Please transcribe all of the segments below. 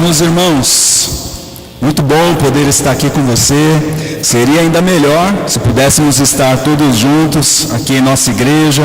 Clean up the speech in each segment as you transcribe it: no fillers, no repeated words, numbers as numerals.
meus irmãos, muito bom poder estar aqui com você. Seria ainda melhor se pudéssemos estar todos juntos aqui em nossa igreja,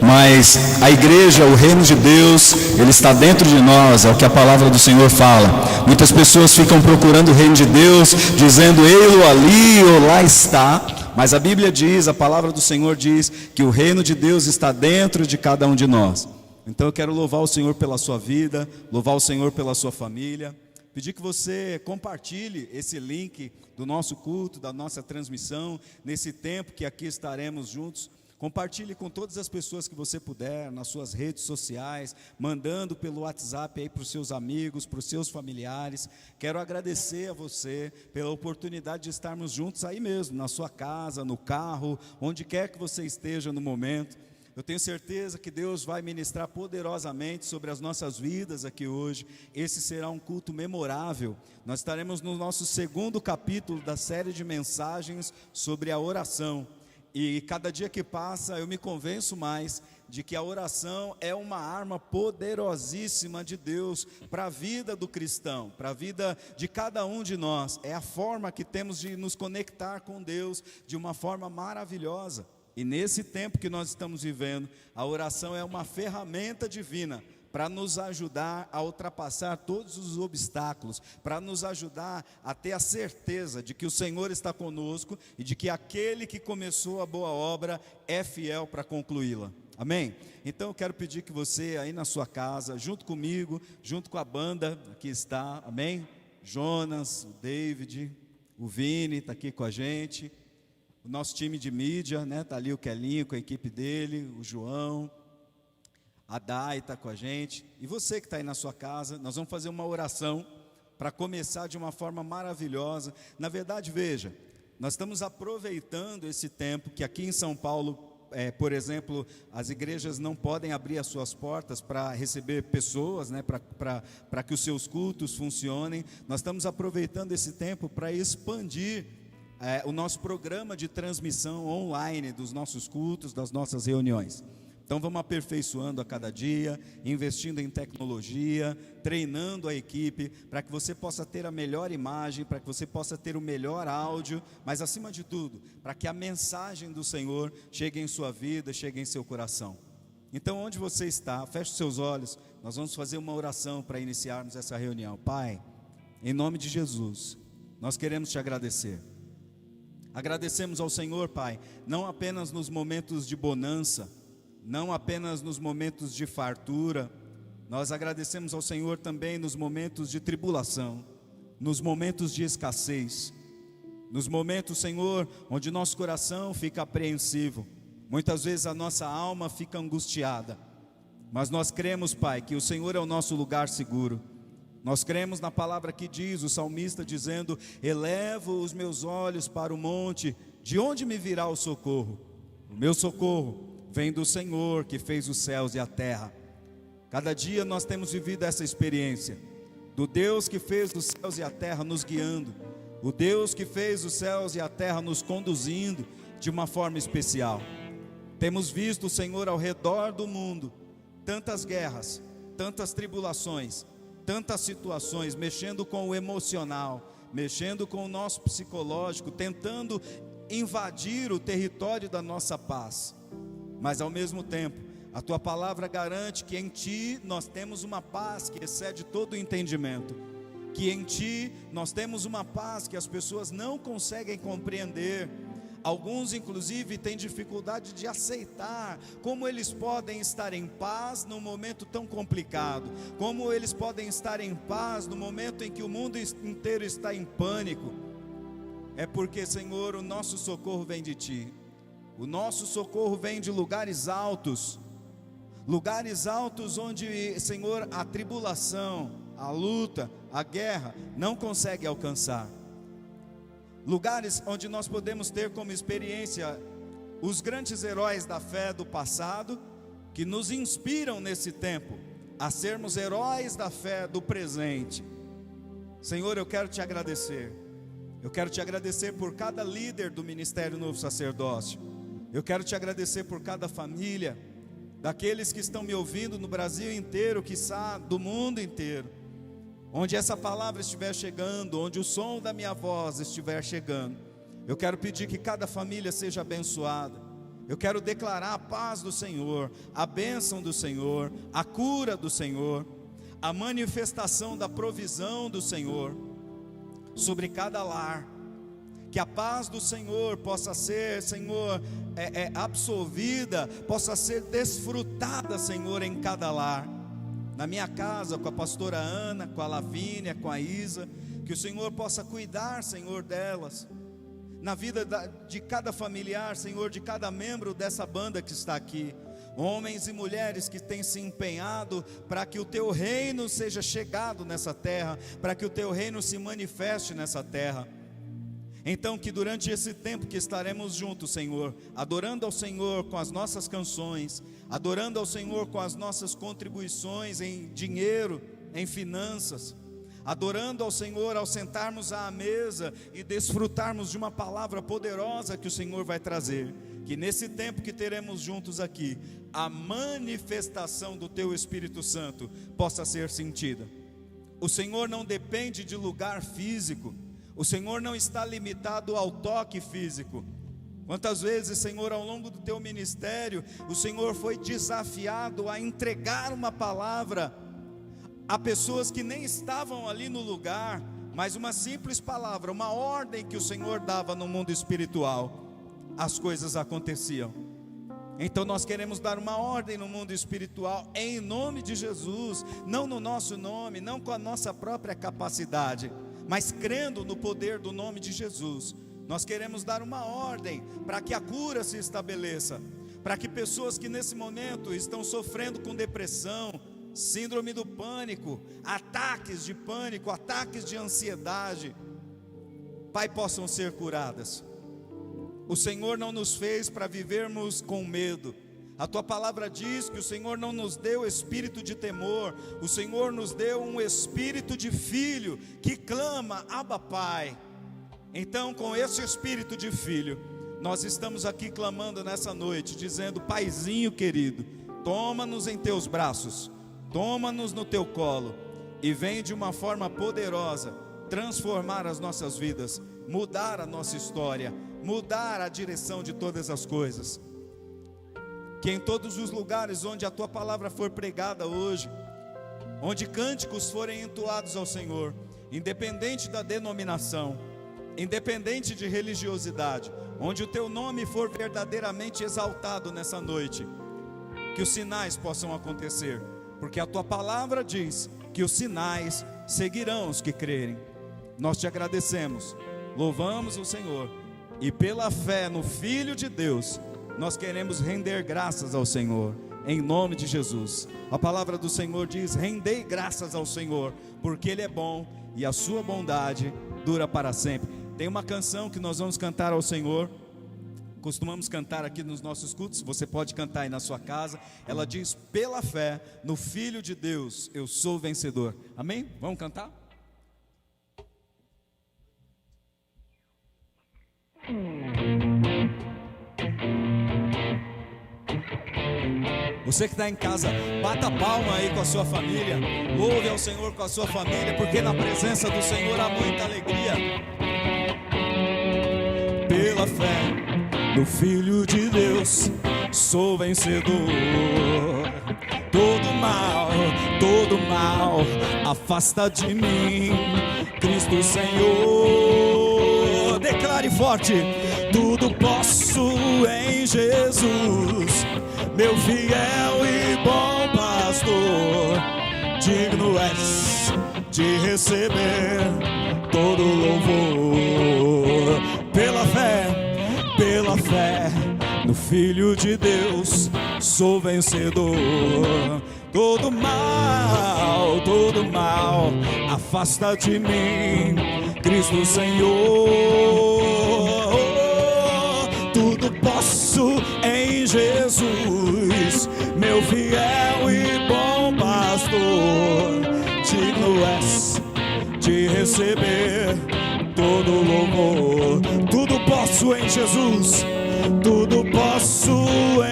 mas a igreja, o reino de Deus, ele está dentro de nós, é o que a palavra do Senhor fala. Muitas pessoas ficam procurando o reino de Deus, dizendo, ei-lo ali ou lá está, mas a Bíblia diz, a palavra do Senhor diz, que o reino de Deus está dentro de cada um de nós. Então eu quero louvar o Senhor pela sua vida, louvar o Senhor pela sua família, pedir que você compartilhe esse link do nosso culto, da nossa transmissão, nesse tempo que aqui estaremos juntos. Compartilhe com todas as pessoas que você puder, nas suas redes sociais, mandando pelo WhatsApp aí para os seus amigos, para os seus familiares. Quero agradecer a você pela oportunidade de estarmos juntos aí mesmo, na sua casa, no carro, onde quer que você esteja no momento. Eu tenho certeza que Deus vai ministrar poderosamente sobre as nossas vidas aqui hoje. Esse será um culto memorável. Nós estaremos no nosso segundo capítulo da série de mensagens sobre a oração. E cada dia que passa eu me convenço mais de que a oração é uma arma poderosíssima de Deus para a vida do cristão, para a vida de cada um de nós. É a forma que temos de nos conectar com Deus de uma forma maravilhosa. E nesse tempo que nós estamos vivendo, a oração é uma ferramenta divina para nos ajudar a ultrapassar todos os obstáculos, para nos ajudar a ter a certeza de que o Senhor está conosco e de que aquele que começou a boa obra é fiel para concluí-la. Amém? Então eu quero pedir que você aí na sua casa, junto comigo, junto com a banda que está, amém? Jonas, o David, o Vini está aqui com a gente, o nosso time de mídia, né? Está ali o Kelinho com a equipe dele, o João, a Dai está com a gente, e você que está aí na sua casa, nós vamos fazer uma oração para começar de uma forma maravilhosa. Na verdade, veja, nós estamos aproveitando esse tempo que aqui em São Paulo, por exemplo, as igrejas não podem abrir as suas portas para receber pessoas, né, para que os seus cultos funcionem. Nós estamos aproveitando esse tempo para expandir o nosso programa de transmissão online dos nossos cultos, das nossas reuniões. Então vamos aperfeiçoando a cada dia, investindo em tecnologia, treinando a equipe, para que você possa ter a melhor imagem, para que você possa ter o melhor áudio, mas acima de tudo, para que a mensagem do Senhor chegue em sua vida, chegue em seu coração. Então onde você está, feche os seus olhos, nós vamos fazer uma oração para iniciarmos essa reunião. Pai, em nome de Jesus, nós queremos te agradecer. Agradecemos ao Senhor, Pai, não apenas nos momentos de bonança, não apenas nos momentos de fartura, nós agradecemos ao Senhor também nos momentos de tribulação, nos momentos de escassez, nos momentos, Senhor, onde nosso coração fica apreensivo, muitas vezes a nossa alma fica angustiada, mas nós cremos, Pai, que o Senhor é o nosso lugar seguro. Nós cremos na palavra que diz, o salmista dizendo, elevo os meus olhos para o monte, de onde me virá o socorro? O meu socorro vem do Senhor que fez os céus e a terra. Cada dia nós temos vivido essa experiência, do Deus que fez os céus e a terra nos guiando, o Deus que fez os céus e a terra nos conduzindo de uma forma especial. Temos visto o Senhor ao redor do mundo, tantas guerras, tantas tribulações, tantas situações, mexendo com o emocional, mexendo com o nosso psicológico, tentando invadir o território da nossa paz. Mas ao mesmo tempo, a tua palavra garante que em ti nós temos uma paz que excede todo o entendimento, que em ti nós temos uma paz que as pessoas não conseguem compreender. Alguns inclusive têm dificuldade de aceitar como eles podem estar em paz num momento tão complicado, como eles podem estar em paz no momento em que o mundo inteiro está em pânico. É porque, Senhor, o nosso socorro vem de ti. O nosso socorro vem de lugares altos onde, Senhor, a tribulação, a luta, a guerra não consegue alcançar. Lugares onde nós podemos ter como experiência os grandes heróis da fé do passado, que nos inspiram nesse tempo a sermos heróis da fé do presente. Senhor, eu quero te agradecer. Eu quero te agradecer por cada líder do Ministério Novo Sacerdócio. Eu quero te agradecer por cada família, daqueles que estão me ouvindo no Brasil inteiro, quiçá do mundo inteiro. onde essa palavra estiver chegando, onde o som da minha voz estiver chegando, eu quero pedir que cada família seja abençoada. Eu quero declarar a paz do Senhor, a bênção do Senhor, a cura do Senhor, a manifestação da provisão do Senhor sobre cada lar. Que a paz do Senhor possa ser, Senhor, absorvida, possa ser desfrutada, Senhor, em cada lar. Na minha casa, com a pastora Ana, com a Lavínia, com a Isa, que o Senhor possa cuidar, Senhor, delas. Na vida de cada familiar, Senhor, de cada membro dessa banda que está aqui. Homens e mulheres que têm se empenhado para que o Teu reino seja chegado nessa terra, para que o Teu reino se manifeste nessa terra. Então que durante esse tempo que estaremos juntos, Senhor, adorando ao Senhor com as nossas canções, adorando ao Senhor com as nossas contribuições em dinheiro, em finanças, adorando ao Senhor ao sentarmos à mesa e desfrutarmos de uma palavra poderosa que o Senhor vai trazer. Que nesse tempo que teremos juntos aqui, a manifestação do Teu Espírito Santo possa ser sentida. O Senhor não depende de lugar físico, o Senhor não está limitado ao toque físico. Quantas vezes, Senhor, ao longo do Teu ministério, o Senhor foi desafiado a entregar uma palavra a pessoas que nem estavam ali no lugar, mas uma simples palavra, uma ordem que o Senhor dava no mundo espiritual, as coisas aconteciam. Então nós queremos dar uma ordem no mundo espiritual, em nome de Jesus, não no nosso nome, não com a nossa própria capacidade, mas crendo no poder do nome de Jesus. Nós queremos dar uma ordem para que a cura se estabeleça, para que pessoas que nesse momento estão sofrendo com depressão, síndrome do pânico, ataques de pânico, ataques de ansiedade, Pai, possam ser curadas. O Senhor não nos fez para vivermos com medo. A Tua palavra diz que o Senhor não nos deu espírito de temor, o Senhor nos deu um espírito de filho, que clama, Abba Pai. Então, com esse espírito de filho, nós estamos aqui clamando nessa noite, dizendo: Paizinho querido, toma-nos em Teus braços, toma-nos no Teu colo, e vem de uma forma poderosa, transformar as nossas vidas, mudar a nossa história, mudar a direção de todas as coisas. Que em todos os lugares onde a Tua palavra for pregada hoje, onde cânticos forem entoados ao Senhor, independente da denominação, independente de religiosidade, onde o Teu nome for verdadeiramente exaltado nessa noite, que os sinais possam acontecer, porque a Tua palavra diz que os sinais seguirão os que crerem. Nós Te agradecemos, louvamos o Senhor, e pela fé no Filho de Deus, nós queremos render graças ao Senhor, em nome de Jesus. A palavra do Senhor diz: rendei graças ao Senhor, porque Ele é bom e a sua bondade dura para sempre. Tem uma canção que nós vamos cantar ao Senhor, costumamos cantar aqui nos nossos cultos, você pode cantar aí na sua casa. Ela diz: pela fé no Filho de Deus, eu sou vencedor. Amém? Vamos cantar? Você que está em casa, bata a palma aí com a sua família, louve ao Senhor com a sua família, porque na presença do Senhor há muita alegria. Pela fé no Filho de Deus, sou vencedor. Todo mal, afasta de mim, Cristo Senhor. Declare forte: tudo posso em Jesus, meu fiel e bom pastor. Digno és de receber todo louvor. Pela fé no Filho de Deus, sou vencedor. Todo mal, afasta de mim, Cristo Senhor. Tudo posso em Jesus, meu fiel e bom pastor. Digno és de receber todo louvor. Tudo posso em Jesus, tudo posso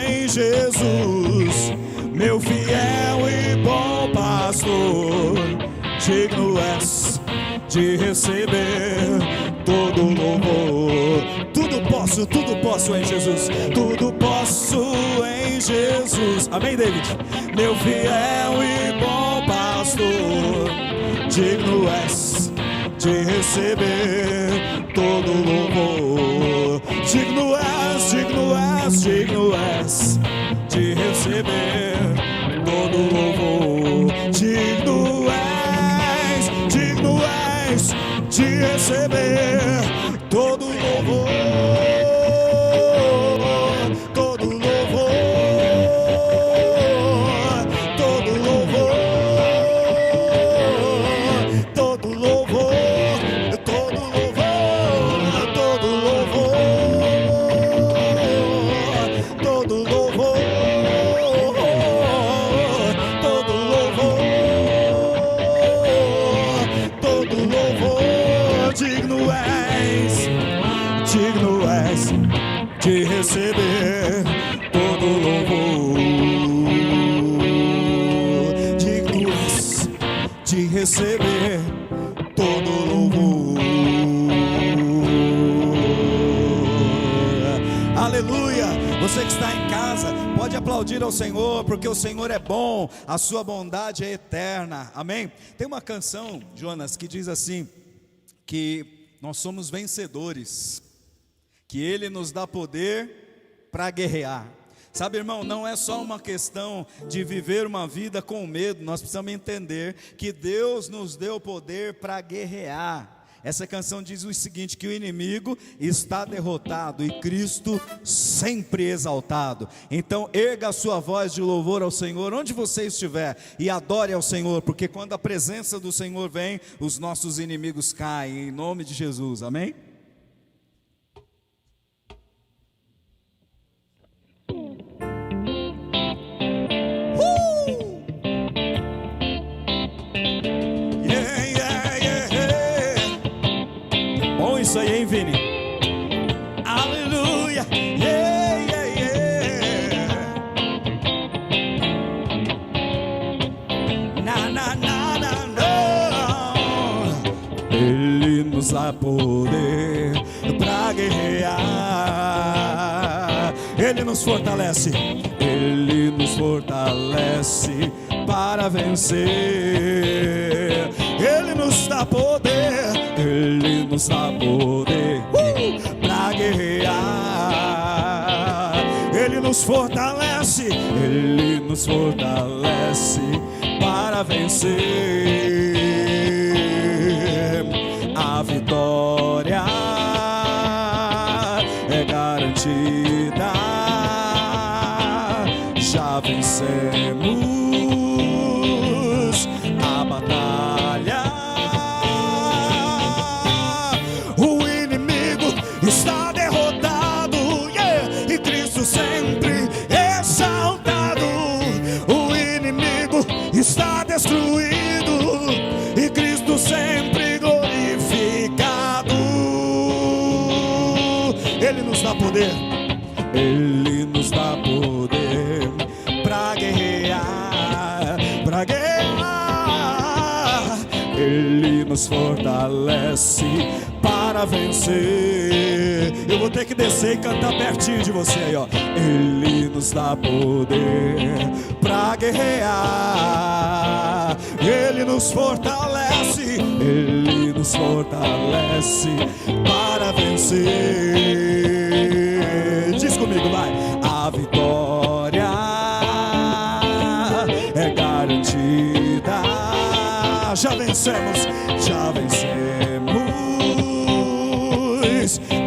em Jesus, meu fiel e bom pastor. digno és de receber todo louvor. Tudo posso em Jesus, tudo posso em Jesus. Amém, David? Meu fiel e bom pastor, digno és de receber todo louvor. Digno és, digno és, digno és de receber todo louvor. Digno és de receber todo louvor. Todo louvor, todo louvor, todo louvor, todo louvor, todo louvor, todo louvor, todo louvor, todo louvor. Digno és de receber todo louvor. Digno és de receber todo louvor. Aleluia! Você que está em casa, pode aplaudir ao Senhor, porque o Senhor é bom, a sua bondade é eterna. Amém? Tem uma canção, Jonas, que diz assim, que nós somos vencedores, que Ele nos dá poder para guerrear. Sabe, irmão, não é só uma questão de viver uma vida com medo. Nós precisamos entender que Deus nos deu poder para guerrear. Essa canção diz o seguinte, que o inimigo está derrotado e Cristo sempre exaltado. Então erga a sua voz de louvor ao Senhor onde você estiver e adore ao Senhor, porque quando a presença do Senhor vem, os nossos inimigos caem, em nome de Jesus. Amém? Isso aí, hein, Vini? Aleluia! Yeah, yeah, yeah. Na, na, na, na, na. Ele nos dá poder pra guerrear. Ele nos fortalece. Ele nos fortalece para vencer. Ele nos dá poder. Ele nos dá poder pra guerrear. Ele nos fortalece para vencer. A vitória é garantida. Já vencemos a batalha. Está derrotado, yeah, e Cristo sempre exaltado. O inimigo está destruído e Cristo sempre glorificado. Ele nos dá poder, Ele nos dá poder pra guerrear, pra guerrear. Ele nos fortalece para vencer. Eu vou ter que descer e cantar pertinho de você aí, ó. Ele nos dá poder pra guerrear. Ele nos fortalece para vencer. Diz comigo, vai. A vitória é garantida. Já vencemos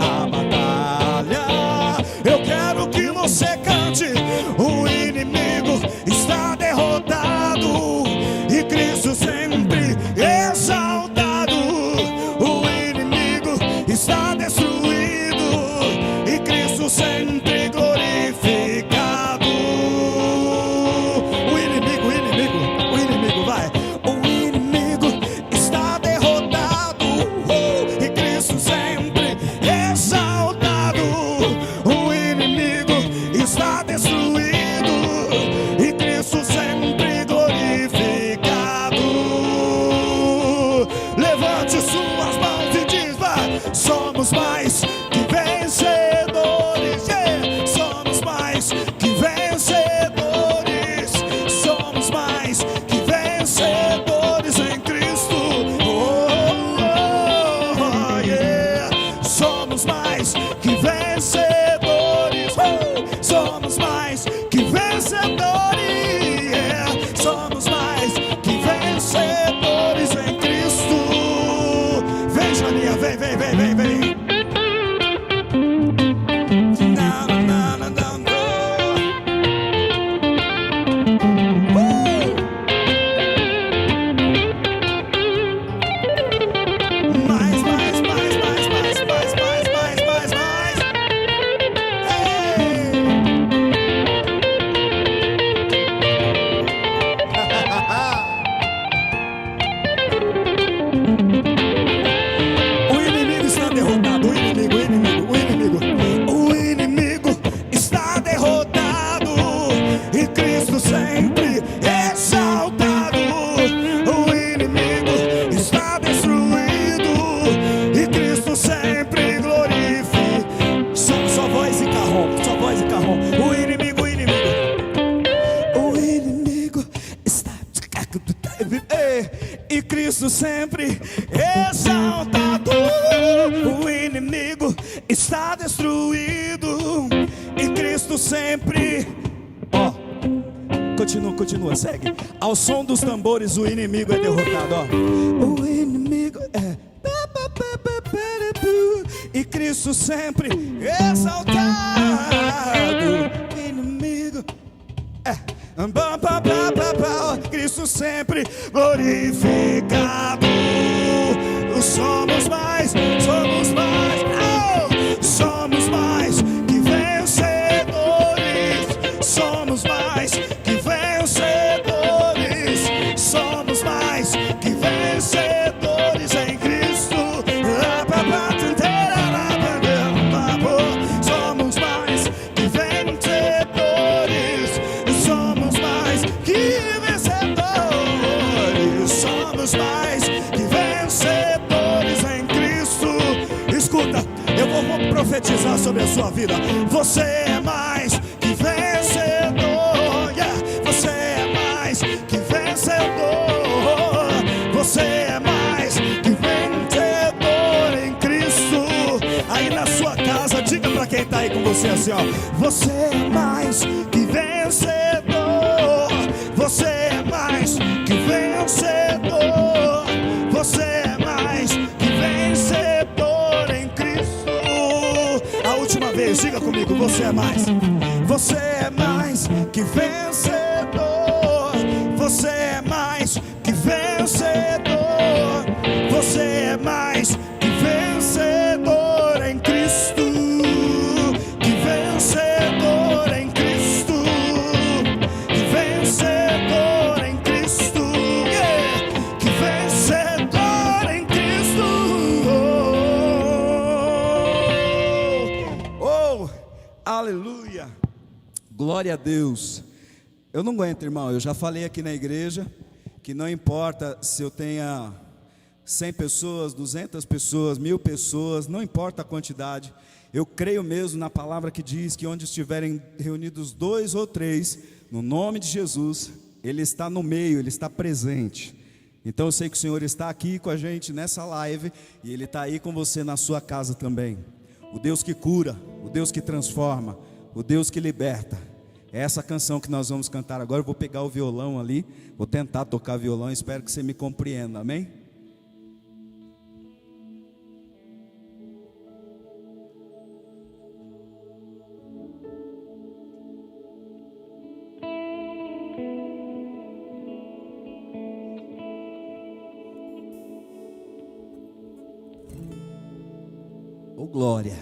a batalha. Eu quero que você cante. O inimigo está derrotado e Cristo sempre exaltado. O inimigo está destruído e Cristo sempre glorificado. O inimigo vai. O inimigo que vencedores. Somos mais que vencedores. Somos mais que vencedores em Cristo. Vem, Joaninha, vem, vem, vem, vem, vem. E Cristo sempre exaltado. O inimigo está destruído. E Cristo sempre. Ó, continua, segue. Ao som dos tambores o inimigo é derrotado. Ó, o inimigo é. E Cristo sempre exaltado. O inimigo é. Cristo sempre glorificado. Somos mais, somos mais, oh! Somos mais que vencedores. Somos mais que vencedores. Somos mais que vencedores em Cristo. Somos mais que vencedores. Somos mais que vencedores. Somos mais que vencedores em Cristo. Escuta, eu vou profetizar sobre a sua vida. Você é mais que vencedor. Yeah. Você é mais que vencedor. Você é mais que vencedor em Cristo. Aí na sua casa, diga pra quem tá aí com você assim, ó. Você é mais que vencedor. Você é mais que vencedor. Você é mais que vencedor em Cristo. A última vez, diga comigo, você é mais. Você é mais que vencedor. Você é mais que vencedor. Você é mais que vencedor em Cristo. Que vencedor em Cristo. Que vencedor em Cristo. Yeah. Que vencedor em Cristo. Oh, aleluia. Glória a Deus. Eu não aguento, irmão. Eu já falei aqui na igreja que não importa se eu tenha 100 pessoas, 200 pessoas, 1000 pessoas, não importa a quantidade. Eu creio mesmo na palavra que diz que onde estiverem reunidos 2 ou 3, no nome de Jesus, Ele está no meio, Ele está presente. Então eu sei que o Senhor está aqui com a gente nessa live e Ele está aí com você na sua casa também. O Deus que cura, o Deus que transforma, o Deus que liberta. É essa canção que nós vamos cantar agora. Eu vou pegar o violão ali, vou tentar tocar violão, espero que você me compreenda, amém? Oh, glória.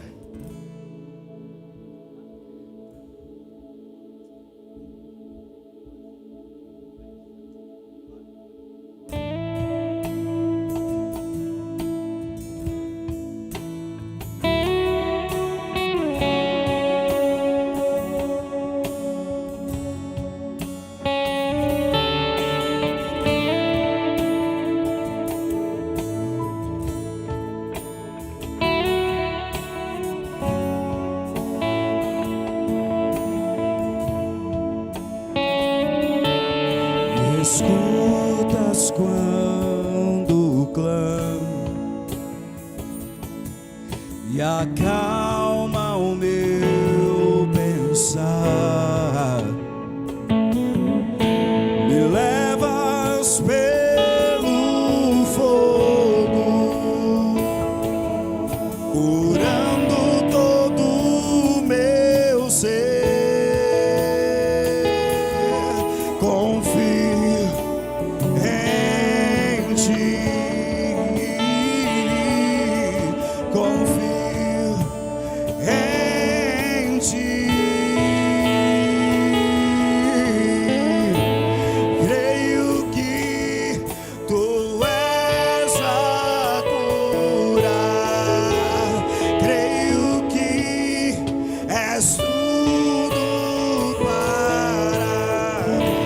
Escutas quando clamo e acalma és tudo para mim.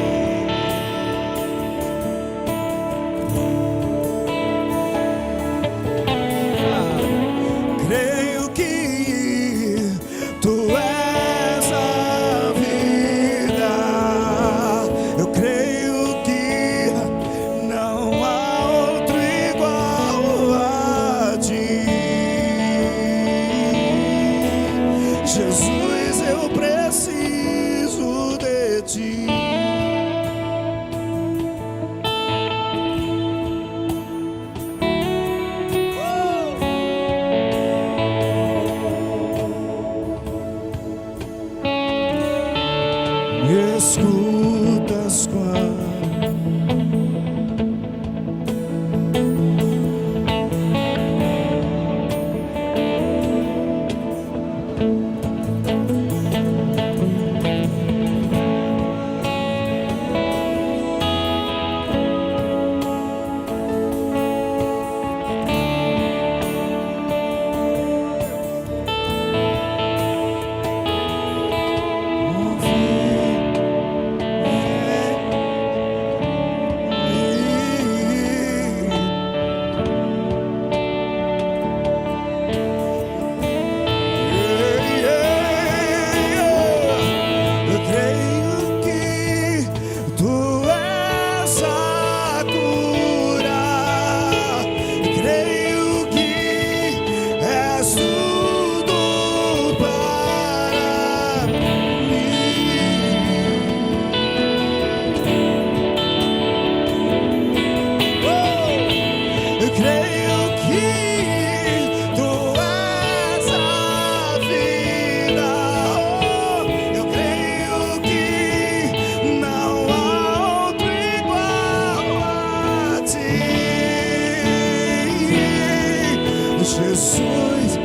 Creio que tu és a vida. Eu creio que não há outro igual a ti. Jesus, eu preciso de ti. Me escutas quando Jesus,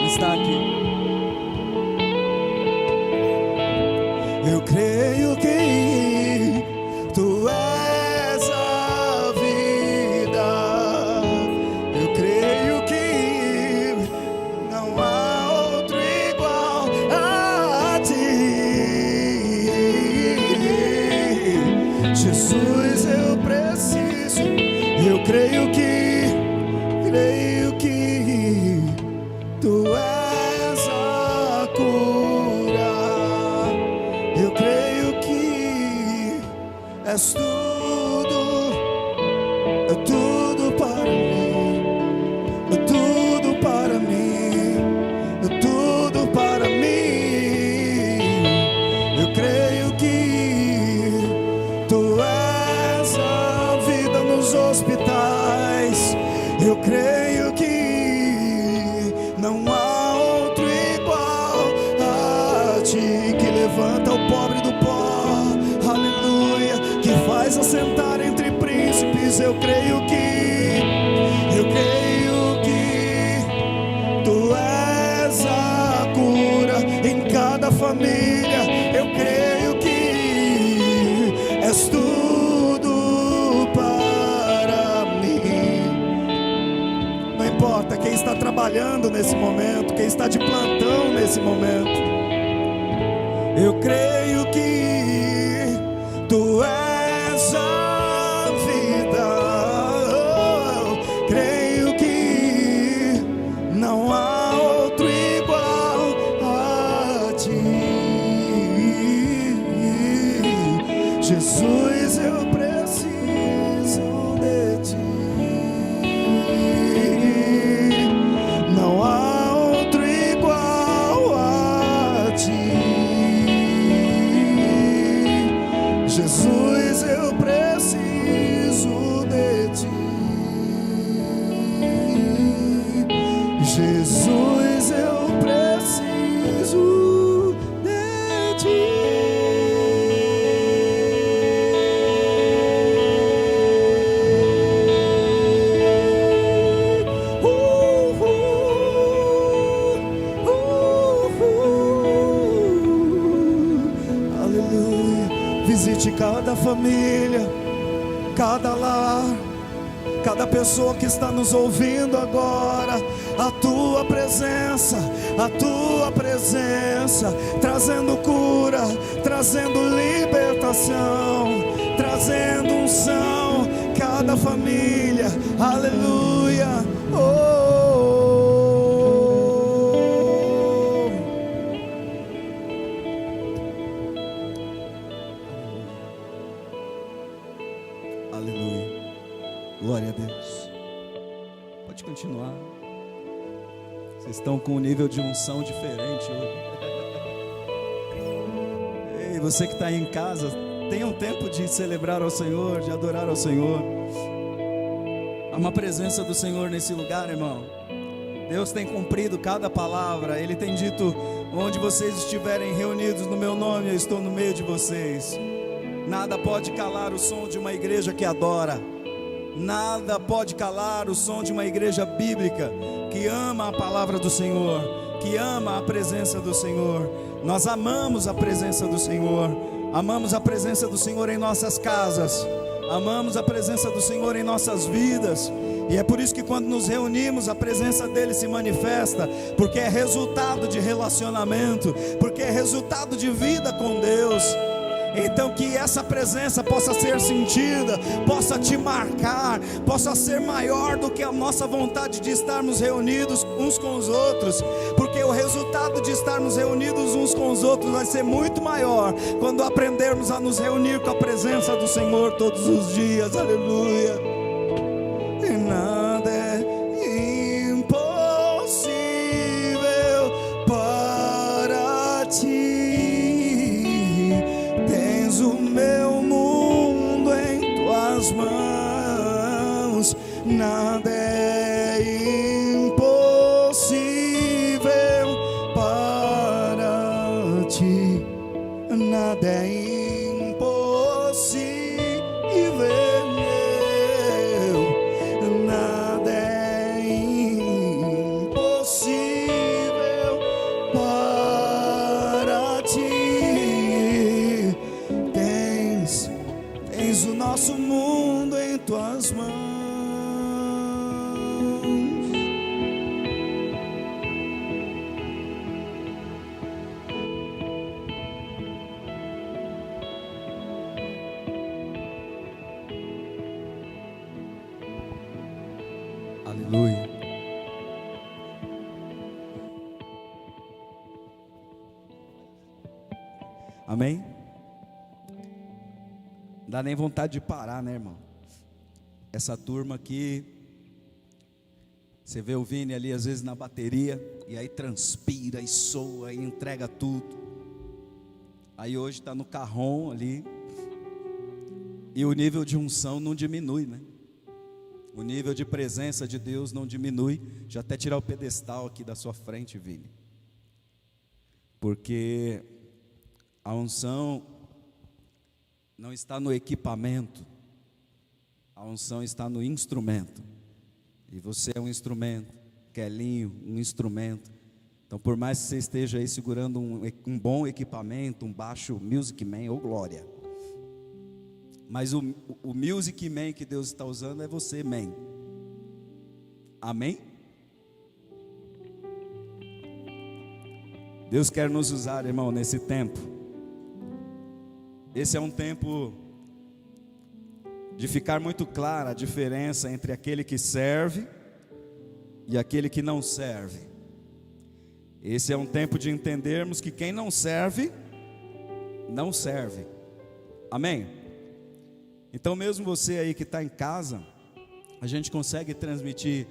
está aqui. Eu creio que tu és a vida. Eu creio que não há outro igual a ti. Jesus, eu preciso. Eu creio que tu és a cura. Eu creio que és tudo para mim, tudo para mim. Jesus, eu creio que Tu és a cura em cada família. Eu creio que és tudo para mim. Não importa quem está trabalhando nesse momento, quem está de plantão nesse momento, eu creio que Tu és a vida. Creio que não há outro igual a Ti. Jesus, eu preciso de Ti. Não há outro igual a Ti. Jesus, eu preciso de Ti. Jesus, eu preciso de Ti. Aleluia. Visite cada família, cada lar, cada pessoa que está nos ouvindo agora. A Tua presença, trazendo cura, trazendo libertação, trazendo unção, cada família, aleluia. Aleluia, glória a Deus. Pode continuar. Vocês estão com um nível de unção diferente hoje. Ei, você que está aí em casa, tenha um tempo de celebrar ao Senhor, de adorar ao Senhor. Há uma presença do Senhor nesse lugar, irmão. Deus tem cumprido cada palavra. Ele tem dito: onde vocês estiverem reunidos no meu nome, eu estou no meio de vocês. Nada pode calar o som de uma igreja que adora. Nada pode calar o som de uma igreja bíblica que ama a palavra do Senhor, que ama a presença do Senhor. Nós amamos a presença do Senhor. Amamos a presença do Senhor em nossas casas. Amamos a presença do Senhor em nossas vidas. E é por isso que quando nos reunimos, a presença dele se manifesta, porque é resultado de relacionamento, porque é resultado de vida com Deus. Então que essa presença possa ser sentida, possa te marcar, possa ser maior do que a nossa vontade de estarmos reunidos uns com os outros, porque o resultado de estarmos reunidos uns com os outros vai ser muito maior quando aprendermos a nos reunir com a presença do Senhor todos os dias. Aleluia. E nada é impossível para Ti. O meu mundo em Tuas mãos, nada é impossível para Ti, nada é impossível, nada é impossível para Ti. Tens o nosso mundo em Tuas mãos. Aleluia. Amém? Não dá nem vontade de parar, né, irmão? Essa turma aqui, você vê o Vini ali às vezes na bateria, e aí transpira e soa e entrega tudo. Aí hoje está no carrom ali, e o nível de unção não diminui, né? O nível de presença de Deus não diminui. Já até tirar o pedestal aqui da sua frente, Vini, porque a unção não está no equipamento, A unção está no instrumento. E você é um instrumento. Kelinho, um instrumento. Então, por mais que você esteja aí segurando um bom equipamento, um baixo Music Man ou Glória, mas o Music Man que Deus está usando é você, man. Amém? Deus quer nos usar, irmão, nesse tempo. Esse é um tempo de ficar muito clara a diferença entre aquele que serve e aquele que não serve. Esse é um tempo de entendermos que quem não serve, não serve. Amém? Então mesmo você aí que está em casa, a gente consegue transmitir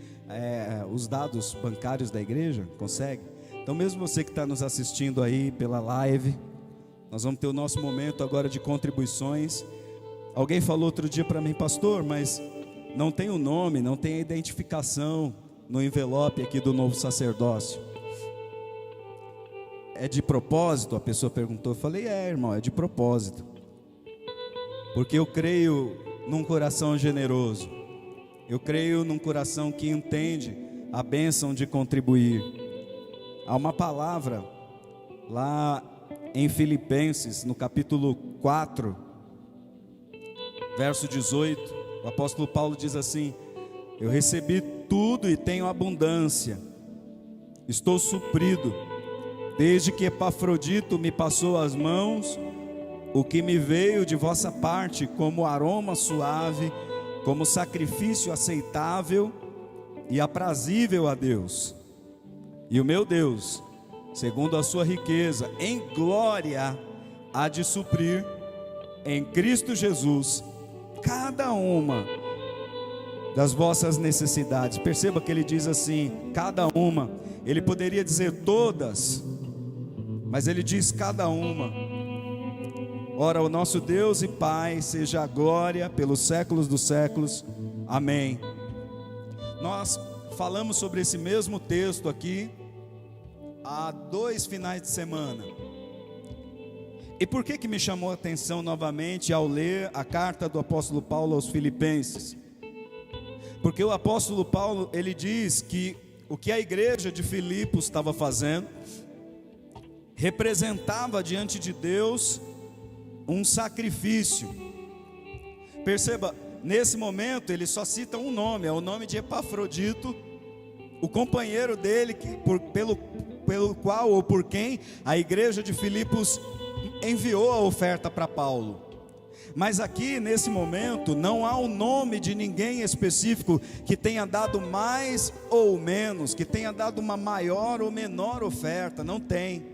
os dados bancários da igreja? Consegue? Então mesmo você que está nos assistindo aí pela live, nós vamos ter o nosso momento agora de contribuições. Alguém falou outro dia para mim, pastor, mas não tem o nome, não tem a identificação no envelope aqui do novo sacerdócio. É de propósito? A pessoa perguntou. Eu falei, irmão, é de propósito. Porque eu creio num coração generoso. Eu creio num coração que entende a bênção de contribuir. Há uma palavra lá em Filipenses, no capítulo 4, verso 18, o apóstolo Paulo diz assim: eu recebi tudo e tenho abundância, estou suprido, desde que Epafrodito me passou as mãos, o que me veio de vossa parte como aroma suave, como sacrifício aceitável e aprazível a Deus. E o meu Deus, segundo a sua riqueza em glória, há de suprir em Cristo Jesus cada uma das vossas necessidades. Perceba que ele diz assim, cada uma. Ele poderia dizer todas, mas ele diz cada uma. Ora, o nosso Deus e Pai seja a glória pelos séculos dos séculos. Amém. Nós falamos sobre esse mesmo texto aqui há 2 finais de semana. E por que me chamou a atenção novamente ao ler a carta do apóstolo Paulo aos Filipenses? Porque o apóstolo Paulo, ele diz que o que a igreja de Filipos estava fazendo representava diante de Deus um sacrifício. Perceba, nesse momento ele só cita um nome, é o nome de Epafrodito, o companheiro dele, pelo qual ou por quem a igreja de Filipos enviou a oferta para Paulo. Mas aqui nesse momento não há o nome de ninguém específico que tenha dado mais ou menos, que tenha dado uma maior ou menor oferta, não tem.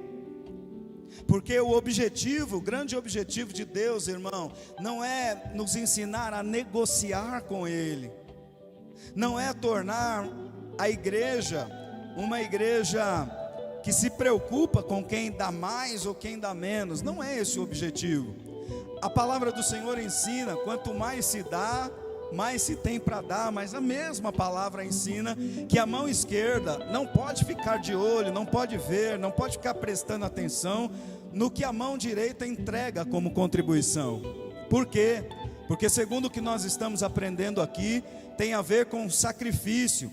Porque o grande objetivo de Deus, irmão, não é nos ensinar a negociar com Ele, não é tornar a igreja uma igreja que se preocupa com quem dá mais ou quem dá menos. Não é esse o objetivo. A palavra do Senhor ensina, quanto mais se dá, mais se tem para dar. Mas a mesma palavra ensina que a mão esquerda não pode ficar de olho, não pode ver, não pode ficar prestando atenção no que a mão direita entrega como contribuição. Por quê? Porque segundo o que nós estamos aprendendo aqui, tem a ver com sacrifício.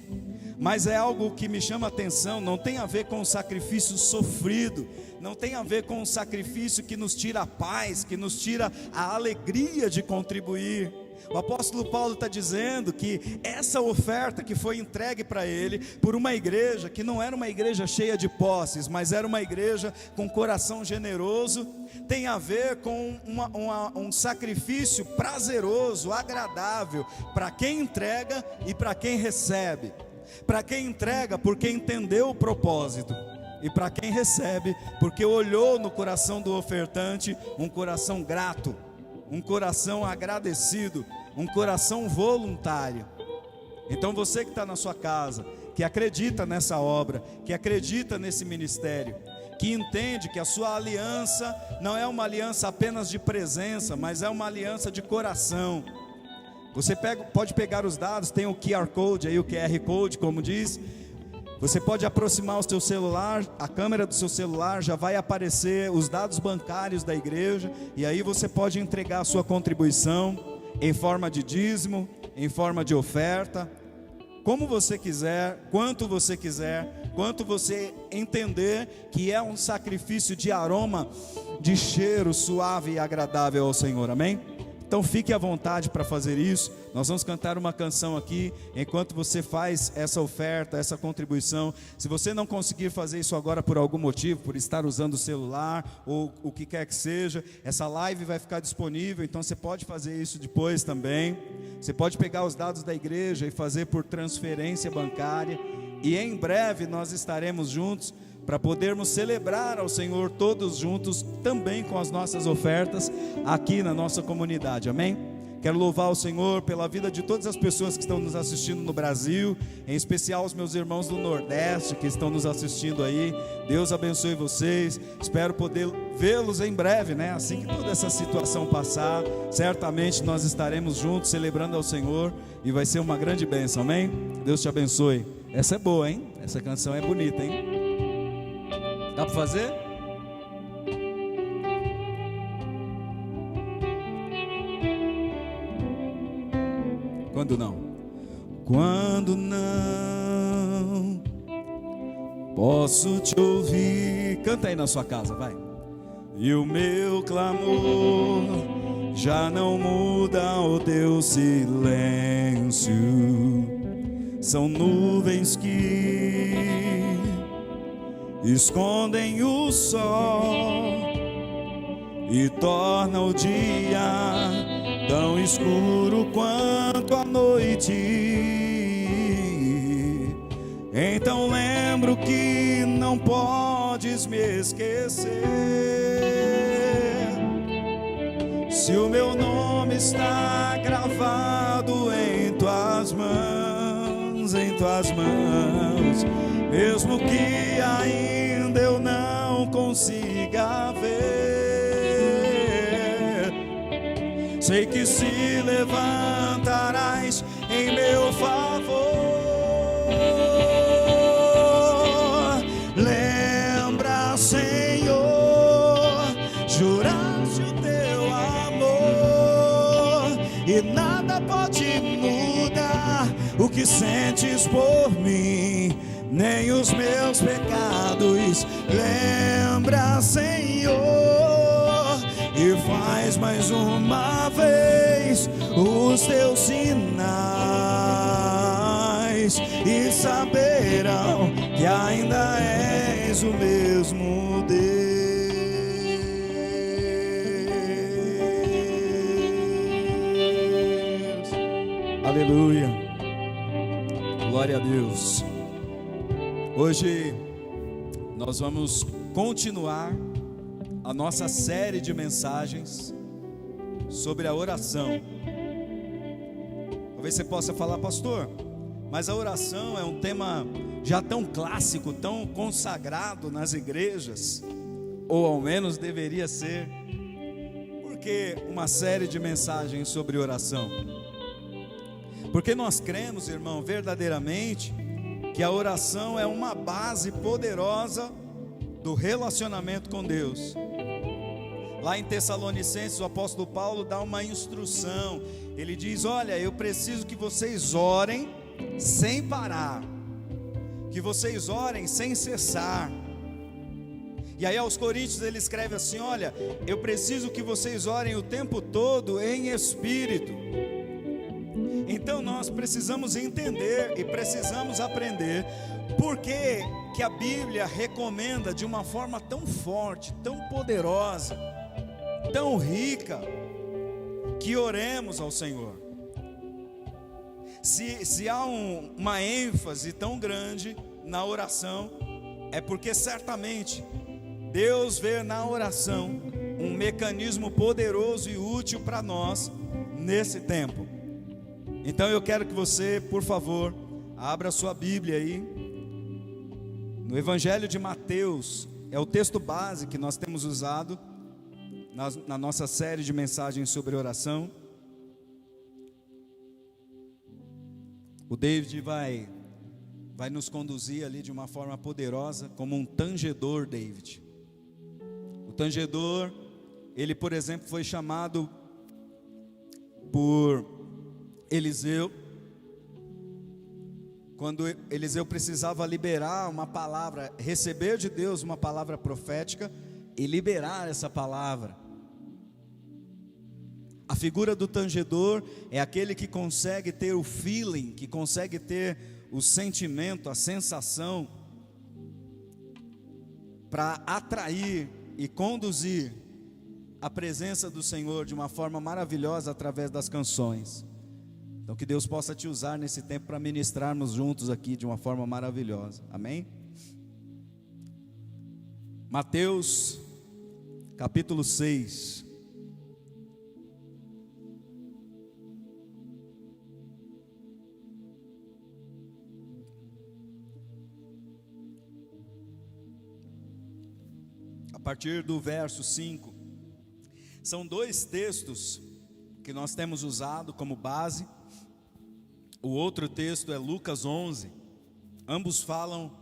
Mas é algo que me chama a atenção, não tem a ver com o sacrifício sofrido, não tem a ver com o sacrifício que nos tira a paz, que nos tira a alegria de contribuir. O apóstolo Paulo está dizendo que essa oferta que foi entregue para ele, por uma igreja que não era uma igreja cheia de posses, mas era uma igreja com coração generoso, tem a ver com um sacrifício prazeroso, agradável, para quem entrega e para quem recebe. Para quem entrega, porque entendeu o propósito, e para quem recebe, porque olhou no coração do ofertante um coração grato, um coração agradecido, um coração voluntário. Então você que está na sua casa, que acredita nessa obra, que acredita nesse ministério, que entende que a sua aliança não é uma aliança apenas de presença, mas é uma aliança de coração. Você pode pegar os dados, tem o QR Code aí, o QR Code, como diz. Você pode aproximar o seu celular, a câmera do seu celular já vai aparecer os dados bancários da igreja, e aí você pode entregar a sua contribuição em forma de dízimo, em forma de oferta, como você quiser, quanto você entender que é um sacrifício de aroma, de cheiro suave e agradável ao Senhor, amém? Então fique à vontade para fazer isso. Nós vamos cantar uma canção aqui, enquanto você faz essa oferta, essa contribuição. Se você não conseguir fazer isso agora por algum motivo, por estar usando o celular, ou o que quer que seja, essa live vai ficar disponível, então você pode fazer isso depois também. Você pode pegar os dados da igreja e fazer por transferência bancária, e em breve nós estaremos juntos, para podermos celebrar ao Senhor todos juntos, também com as nossas ofertas, aqui na nossa comunidade, amém? Quero louvar o Senhor pela vida de todas as pessoas que estão nos assistindo no Brasil, em especial os meus irmãos do Nordeste, que estão nos assistindo aí. Deus abençoe vocês, espero poder vê-los em breve, né? Assim que toda essa situação passar, certamente nós estaremos juntos, celebrando ao Senhor, e vai ser uma grande bênção, amém? Deus te abençoe. Essa é boa, hein? Essa canção é bonita, hein? Dá para fazer? Quando não? Quando não posso te ouvir. Canta aí na sua casa, vai. E o meu clamor já não muda o teu silêncio. São nuvens que escondem o sol e tornam o dia tão escuro quanto a noite. Então lembro que não podes me esquecer. Se o meu nome está gravado em tuas mãos, mesmo que ainda eu não consiga ver, sei que se levantarás em meu favor. Lembra, Senhor, juraste o teu amor, e nada pode mudar o que sentes por mim, nem os meus pecados. Lembra, Senhor, e faz mais uma vez os teus sinais, e saberão que ainda és o mesmo Deus. Aleluia, glória a Deus. Hoje nós vamos continuar a nossa série de mensagens sobre a oração. Talvez você possa falar, pastor, mas a oração é um tema já tão clássico, tão consagrado nas igrejas, ou ao menos deveria ser. Por que uma série de mensagens sobre oração? Porque nós cremos, irmão, verdadeiramente que a oração é uma base poderosa do relacionamento com Deus. Lá em Tessalonicenses, o apóstolo Paulo dá uma instrução. Ele diz: olha, eu preciso que vocês orem sem parar, que vocês orem sem cessar. E aí aos Coríntios ele escreve assim: olha, eu preciso que vocês orem o tempo todo em espírito. Então nós precisamos entender e precisamos aprender por que a Bíblia recomenda de uma forma tão forte, tão poderosa, tão rica, que oremos ao Senhor. Se há uma ênfase tão grande na oração, é porque certamente Deus vê na oração um mecanismo poderoso e útil para nós nesse tempo. Então eu quero que você, por favor, abra sua Bíblia aí, no Evangelho de Mateus. É o texto base que nós temos usado na nossa série de mensagens sobre oração. O David vai nos conduzir ali de uma forma poderosa, como um tangedor, David. O tangedor, ele, por exemplo, foi chamado por Eliseu, quando Eliseu precisava liberar uma palavra, receber de Deus uma palavra profética e liberar essa palavra. A figura do tangedor é aquele que consegue ter o feeling, que consegue ter o sentimento, a sensação, para atrair e conduzir a presença do Senhor de uma forma maravilhosa através das canções. Então que Deus possa te usar nesse tempo para ministrarmos juntos aqui de uma forma maravilhosa, amém? Mateus capítulo 6. A partir do verso 5, são dois textos que nós temos usado como base. O outro texto é Lucas 11, ambos falam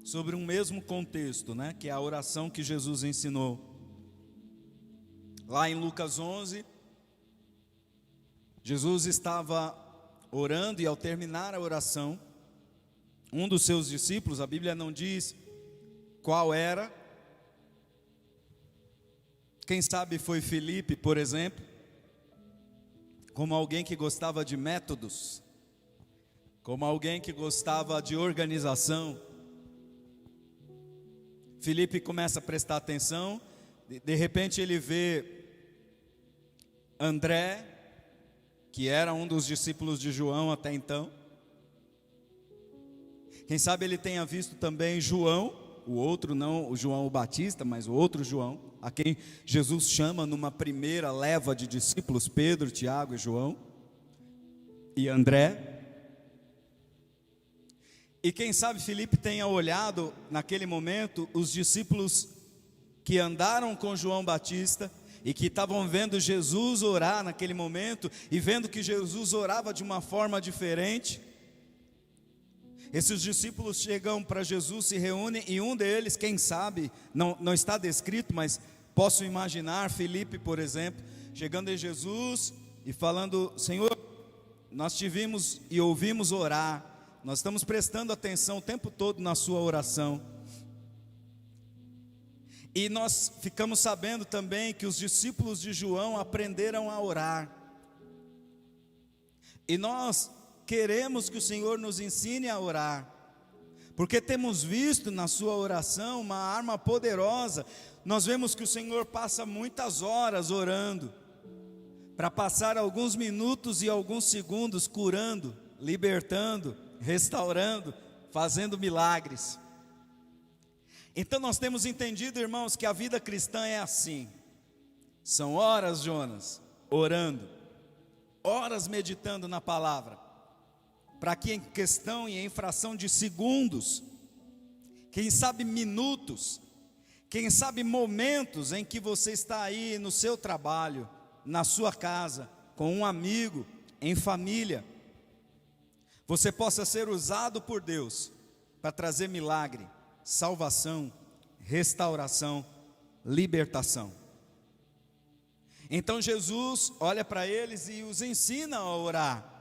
sobre um mesmo contexto, né? Que é a oração que Jesus ensinou. Lá em Lucas 11, Jesus estava orando e ao terminar a oração, um dos seus discípulos, a Bíblia não diz qual era, quem sabe foi Filipe, por exemplo, como alguém que gostava de métodos, como alguém que gostava de organização. Filipe começa a prestar atenção, de repente ele vê André, que era um dos discípulos de João até então. Quem sabe ele tenha visto também João, o outro, não o João o Batista, mas o outro João, a quem Jesus chama numa primeira leva de discípulos, Pedro, Tiago e João, e André. E quem sabe Filipe tenha olhado naquele momento os discípulos que andaram com João Batista e que estavam vendo Jesus orar naquele momento e vendo que Jesus orava de uma forma diferente. Esses discípulos chegam para Jesus, se reúnem e um deles, quem sabe, não está descrito, mas posso imaginar Filipe, por exemplo, chegando em Jesus e falando: Senhor, nós te vimos e ouvimos orar, nós estamos prestando atenção o tempo todo na sua oração. E nós ficamos sabendo também que os discípulos de João aprenderam a orar. E nós queremos que o Senhor nos ensine a orar, porque temos visto na sua oração uma arma poderosa. Nós vemos que o Senhor passa muitas horas orando, para passar alguns minutos e alguns segundos curando, libertando, restaurando, fazendo milagres. Então nós temos entendido, irmãos, que a vida cristã é assim. São horas, Jonas, orando, horas meditando na palavra, para que em questão e em fração de segundos, quem sabe minutos, quem sabe momentos em que você está aí no seu trabalho, na sua casa, com um amigo, em família, você possa ser usado por Deus para trazer milagre, salvação, restauração, libertação. Então Jesus olha para eles e os ensina a orar.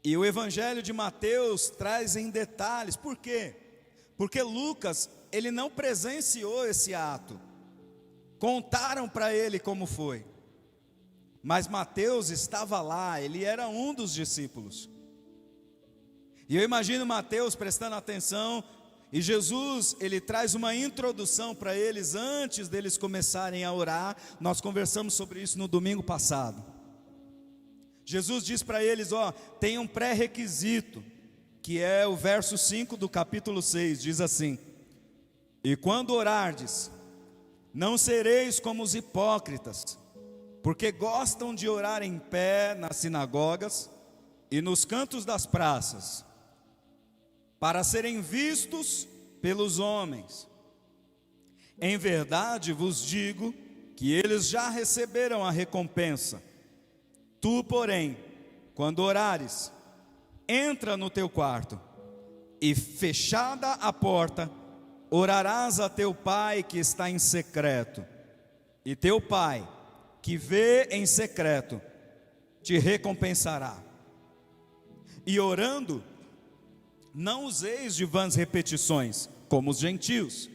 E o Evangelho de Mateus traz em detalhes. Por quê? Porque Lucas, ele não presenciou esse ato. Contaram para ele como foi. Mas Mateus estava lá, ele era um dos discípulos. E eu imagino Mateus prestando atenção, e Jesus, ele traz uma introdução para eles antes deles começarem a orar. Nós conversamos sobre isso no domingo passado. Jesus diz para eles, tem um pré-requisito, que é o verso 5 do capítulo 6, diz assim: e quando orardes, não sereis como os hipócritas, porque gostam de orar em pé nas sinagogas e nos cantos das praças, para serem vistos pelos homens. Em verdade vos digo que eles já receberam a recompensa. Tu, porém, quando orares, entra no teu quarto, e fechada a porta, orarás a teu pai que está em secreto, e teu pai, que vê em secreto, te recompensará. E orando, não useis de vãs repetições, como os gentios,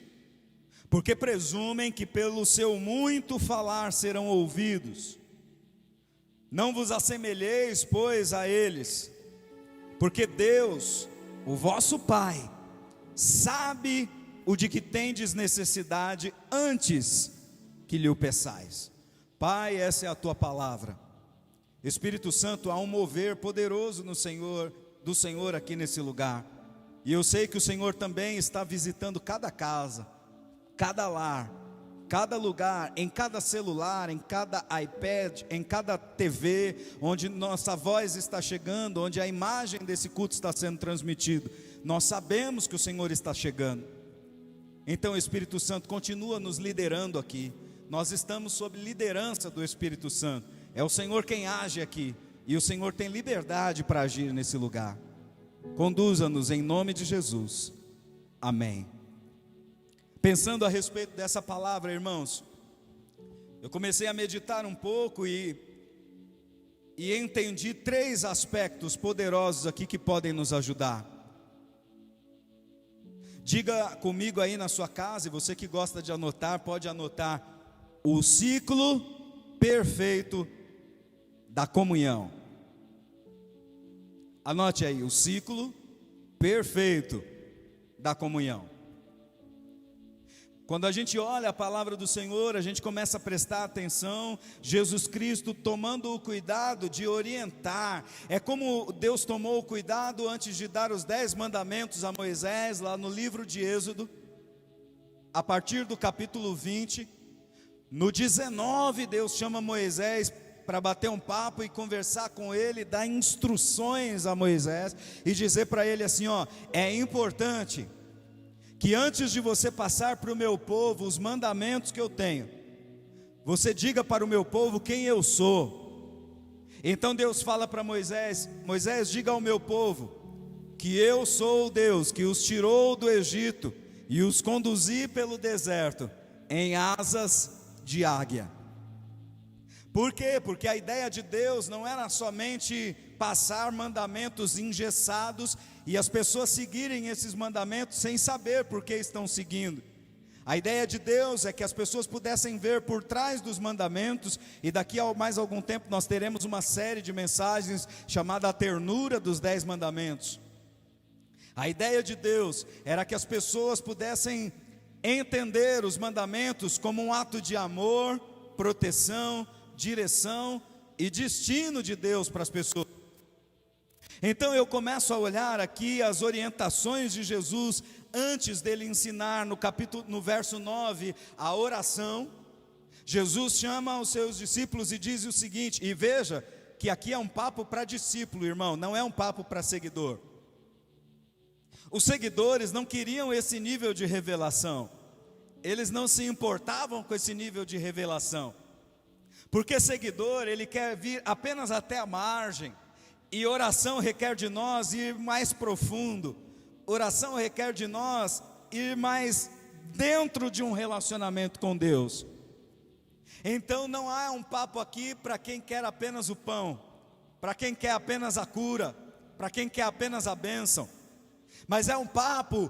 porque presumem que pelo seu muito falar serão ouvidos. Não vos assemelheis, pois, a eles, porque Deus, o vosso Pai, sabe o de que tendes necessidade antes que lhe o peçais. Pai, essa é a tua palavra. Espírito Santo, há um mover poderoso no Senhor, do Senhor aqui nesse lugar. E eu sei que o Senhor também está visitando cada casa, cada lar, cada lugar, em cada celular, em cada iPad, em cada TV, onde nossa voz está chegando, onde a imagem desse culto está sendo transmitida. Nós sabemos que o Senhor está chegando. Então, Espírito Santo, continua nos liderando aqui. Nós estamos sob liderança do Espírito Santo. É o Senhor quem age aqui, e o Senhor tem liberdade para agir nesse lugar. Conduza-nos em nome de Jesus. Amém. Pensando a respeito dessa palavra, irmãos, eu comecei a meditar um pouco e entendi 3 aspectos poderosos aqui que podem nos ajudar. Diga comigo aí na sua casa, e você que gosta de anotar, pode anotar: o ciclo perfeito da comunhão. Anote aí, o ciclo perfeito da comunhão. Quando a gente olha a palavra do Senhor, a gente começa a prestar atenção. Jesus Cristo tomando o cuidado de orientar. É como Deus tomou o cuidado antes de dar os 10 mandamentos a Moisés, lá no livro de Êxodo, a partir do capítulo 20. No 19, Deus chama Moisés para bater um papo e conversar com ele, dar instruções a Moisés e dizer para ele assim: ó, é importante que antes de você passar para o meu povo os mandamentos que eu tenho, você diga para o meu povo quem eu sou. Então Deus fala para Moisés: Moisés, diga ao meu povo que eu sou o Deus que os tirou do Egito e os conduzi pelo deserto em asas de águia. Por quê? Porque a ideia de Deus não era somente passar mandamentos engessados e as pessoas seguirem esses mandamentos sem saber por que estão seguindo. A ideia de Deus é que as pessoas pudessem ver por trás dos mandamentos, e daqui a mais algum tempo nós teremos uma série de mensagens chamada A Ternura dos 10 Mandamentos. A ideia de Deus era que as pessoas pudessem entender os mandamentos como um ato de amor, proteção, direção e destino de Deus para as pessoas. Então eu começo a olhar aqui as orientações de Jesus antes dele ensinar no verso 9 a oração. Jesus chama os seus discípulos e diz o seguinte, e veja que aqui é um papo para discípulo, irmão, não é um papo para seguidor. Os seguidores não queriam esse nível de revelação, eles não se importavam com esse nível de revelação, porque seguidor, ele quer vir apenas até a margem, e oração requer de nós ir mais profundo, oração requer de nós ir mais dentro de um relacionamento com Deus. Então não há um papo aqui para quem quer apenas o pão, para quem quer apenas a cura, para quem quer apenas a bênção, mas é um papo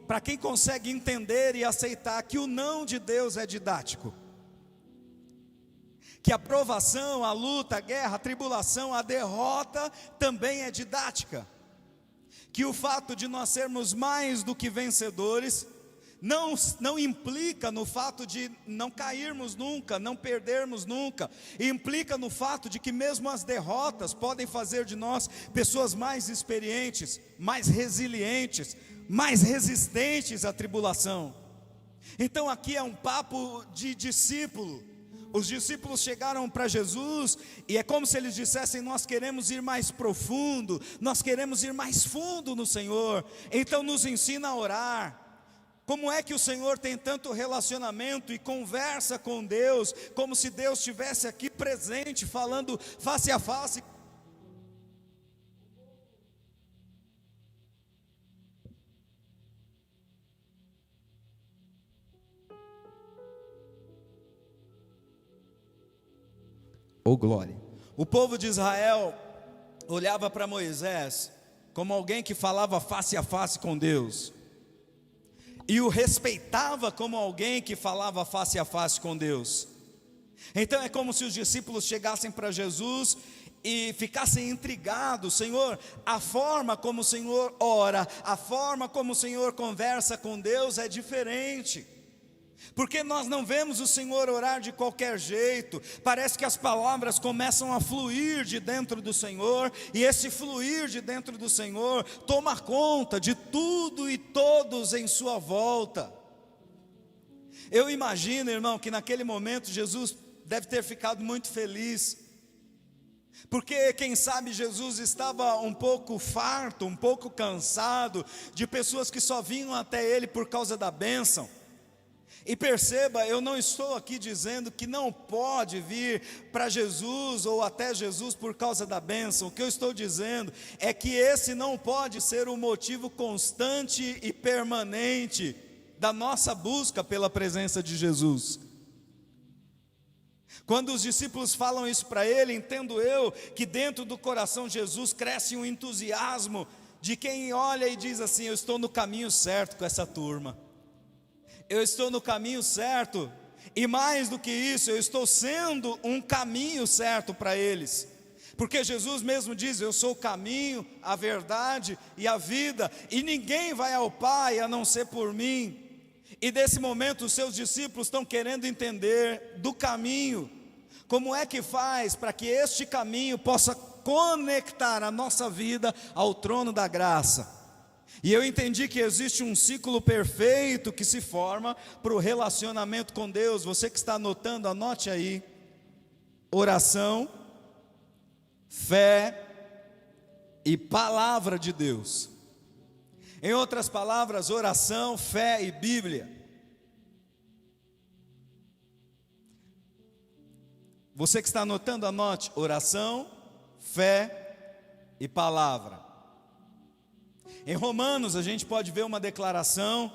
para quem consegue entender e aceitar que o não de Deus é didático, que a provação, a luta, a guerra, a tribulação, a derrota também é didática, que o fato de nós sermos mais do que vencedores não implica no fato de não cairmos nunca, não perdermos nunca, implica no fato de que mesmo as derrotas podem fazer de nós pessoas mais experientes, mais resilientes, mais resistentes à tribulação. Então aqui é um papo de discípulo. Os discípulos chegaram para Jesus e é como se eles dissessem: nós queremos ir mais profundo, nós queremos ir mais fundo no Senhor, então nos ensina a orar. Como é que o Senhor tem tanto relacionamento e conversa com Deus, como se Deus estivesse aqui presente, falando face a face? Oh glória! O povo de Israel olhava para Moisés como alguém que falava face a face com Deus, e o respeitava como alguém que falava face a face com Deus. Então é como se os discípulos chegassem para Jesus e ficassem intrigados: Senhor, a forma como o Senhor ora, a forma como o Senhor conversa com Deus é diferente. Porque nós não vemos o Senhor orar de qualquer jeito. Parece que as palavras começam a fluir de dentro do Senhor, e esse fluir de dentro do Senhor toma conta de tudo e todos em sua volta. Eu imagino, irmão, que naquele momento Jesus deve ter ficado muito feliz, porque quem sabe Jesus estava um pouco farto, um pouco cansado de pessoas que só vinham até Ele por causa da bênção. E perceba, eu não estou aqui dizendo que não pode vir para Jesus ou até Jesus por causa da bênção. O que eu estou dizendo é que esse não pode ser o motivo constante e permanente da nossa busca pela presença de Jesus. Quando os discípulos falam isso para ele, entendo eu que dentro do coração de Jesus cresce um entusiasmo de quem olha e diz assim: eu estou no caminho certo com essa turma. Eu estou no caminho certo, e mais do que isso, eu estou sendo um caminho certo para eles, porque Jesus mesmo diz: eu sou o caminho, a verdade e a vida, e ninguém vai ao Pai a não ser por mim. E nesse momento os seus discípulos estão querendo entender do caminho, como é que faz para que este caminho possa conectar a nossa vida ao trono da graça. E eu entendi que existe um ciclo perfeito que se forma para o relacionamento com Deus. Você que está anotando, anote aí: oração, fé e palavra de Deus. Em outras palavras, oração, fé e Bíblia. Você que está anotando, anote: oração, fé e palavra. Em Romanos a gente pode ver uma declaração,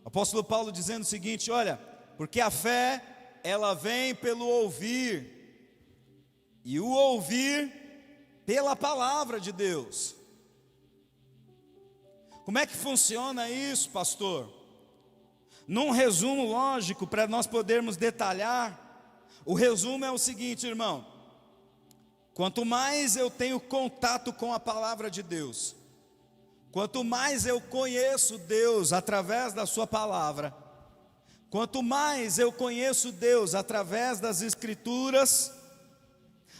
o apóstolo Paulo dizendo o seguinte: olha, porque a fé, ela vem pelo ouvir, e o ouvir pela palavra de Deus. Como é que funciona isso, pastor? Num resumo lógico, para nós podermos detalhar, o resumo é o seguinte, irmão: quanto mais eu tenho contato com a palavra de Deus, quanto mais eu conheço Deus através da sua palavra, quanto mais eu conheço Deus através das Escrituras,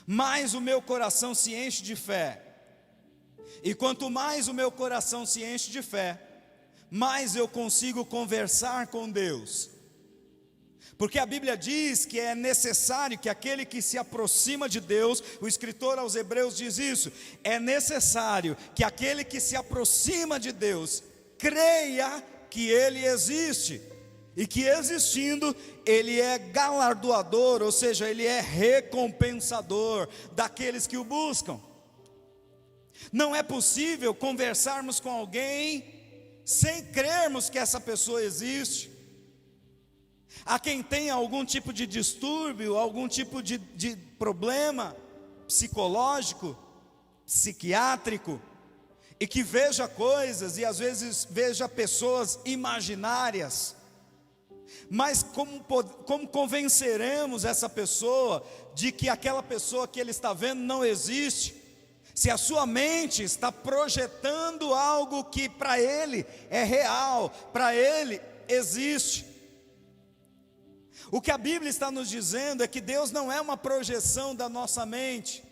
mais o meu coração se enche de fé. E quanto mais o meu coração se enche de fé, mais eu consigo conversar com Deus. Porque a Bíblia diz que é necessário que aquele que se aproxima de Deus, o escritor aos Hebreus diz isso, é necessário que aquele que se aproxima de Deus creia que Ele existe, e que existindo, Ele é galardoador, ou seja, Ele é recompensador daqueles que o buscam. Não é possível conversarmos com alguém sem crermos que essa pessoa existe. Há quem tenha algum tipo de distúrbio, algum tipo de problema psicológico, psiquiátrico, e que veja coisas e às vezes veja pessoas imaginárias. Mas como convenceremos essa pessoa de que aquela pessoa que ele está vendo não existe, se a sua mente está projetando algo que para ele é real, para ele existe? O que a Bíblia está nos dizendo é que Deus não é uma projeção da nossa mente.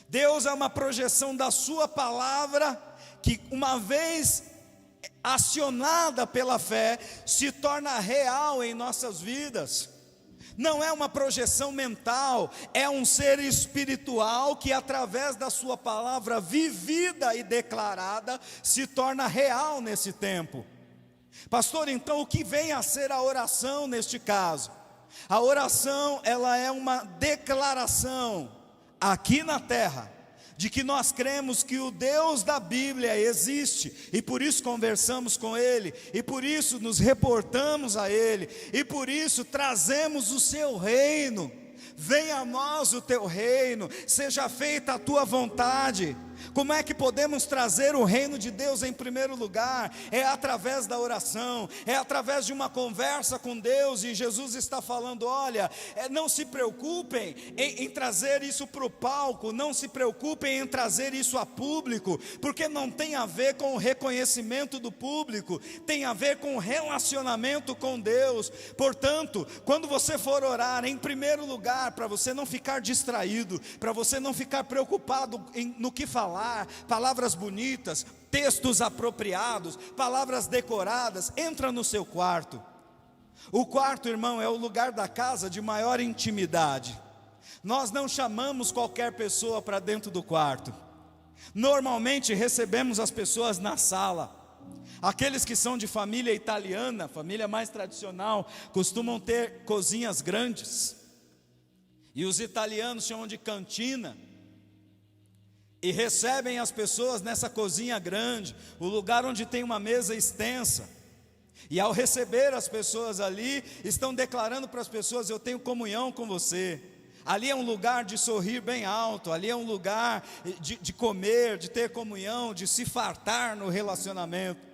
Deus é uma projeção da sua palavra, que uma vez acionada pela fé, se torna real em nossas vidas. Não é uma projeção mental, é um ser espiritual que através da sua palavra vivida e declarada, se torna real nesse tempo. Pastor, então o que vem a ser a oração neste caso? A oração, ela é uma declaração aqui na terra, de que nós cremos que o Deus da Bíblia existe, e por isso conversamos com Ele, e por isso nos reportamos a Ele, e por isso trazemos o seu reino, Venha a nós o teu reino, seja feita a tua vontade. Como é que podemos trazer o reino de Deus em primeiro lugar? É através da oração, é através de uma conversa com Deus. E Jesus está falando, olha, não se preocupem em trazer isso para o palco, não se preocupem em trazer isso a público, porque não tem a ver com o reconhecimento do público, tem a ver com o relacionamento com Deus. Portanto, quando você for orar, em primeiro lugar, para você não ficar distraído, para você não ficar preocupado no que falar, palavras bonitas, textos apropriados, palavras decoradas, entra no seu quarto. O quarto, irmão, é o lugar da casa de maior intimidade. Nós não chamamos qualquer pessoa para dentro do quarto. Normalmente recebemos as pessoas na sala. Aqueles que são de família italiana, família mais tradicional, costumam ter cozinhas grandes, e os italianos chamam de cantina, e recebem as pessoas nessa cozinha grande, o lugar onde tem uma mesa extensa. E ao receber as pessoas ali, estão declarando para as pessoas: eu tenho comunhão com você. Ali é um lugar de sorrir bem alto, ali é um lugar de comer, de ter comunhão, de se fartar no relacionamento.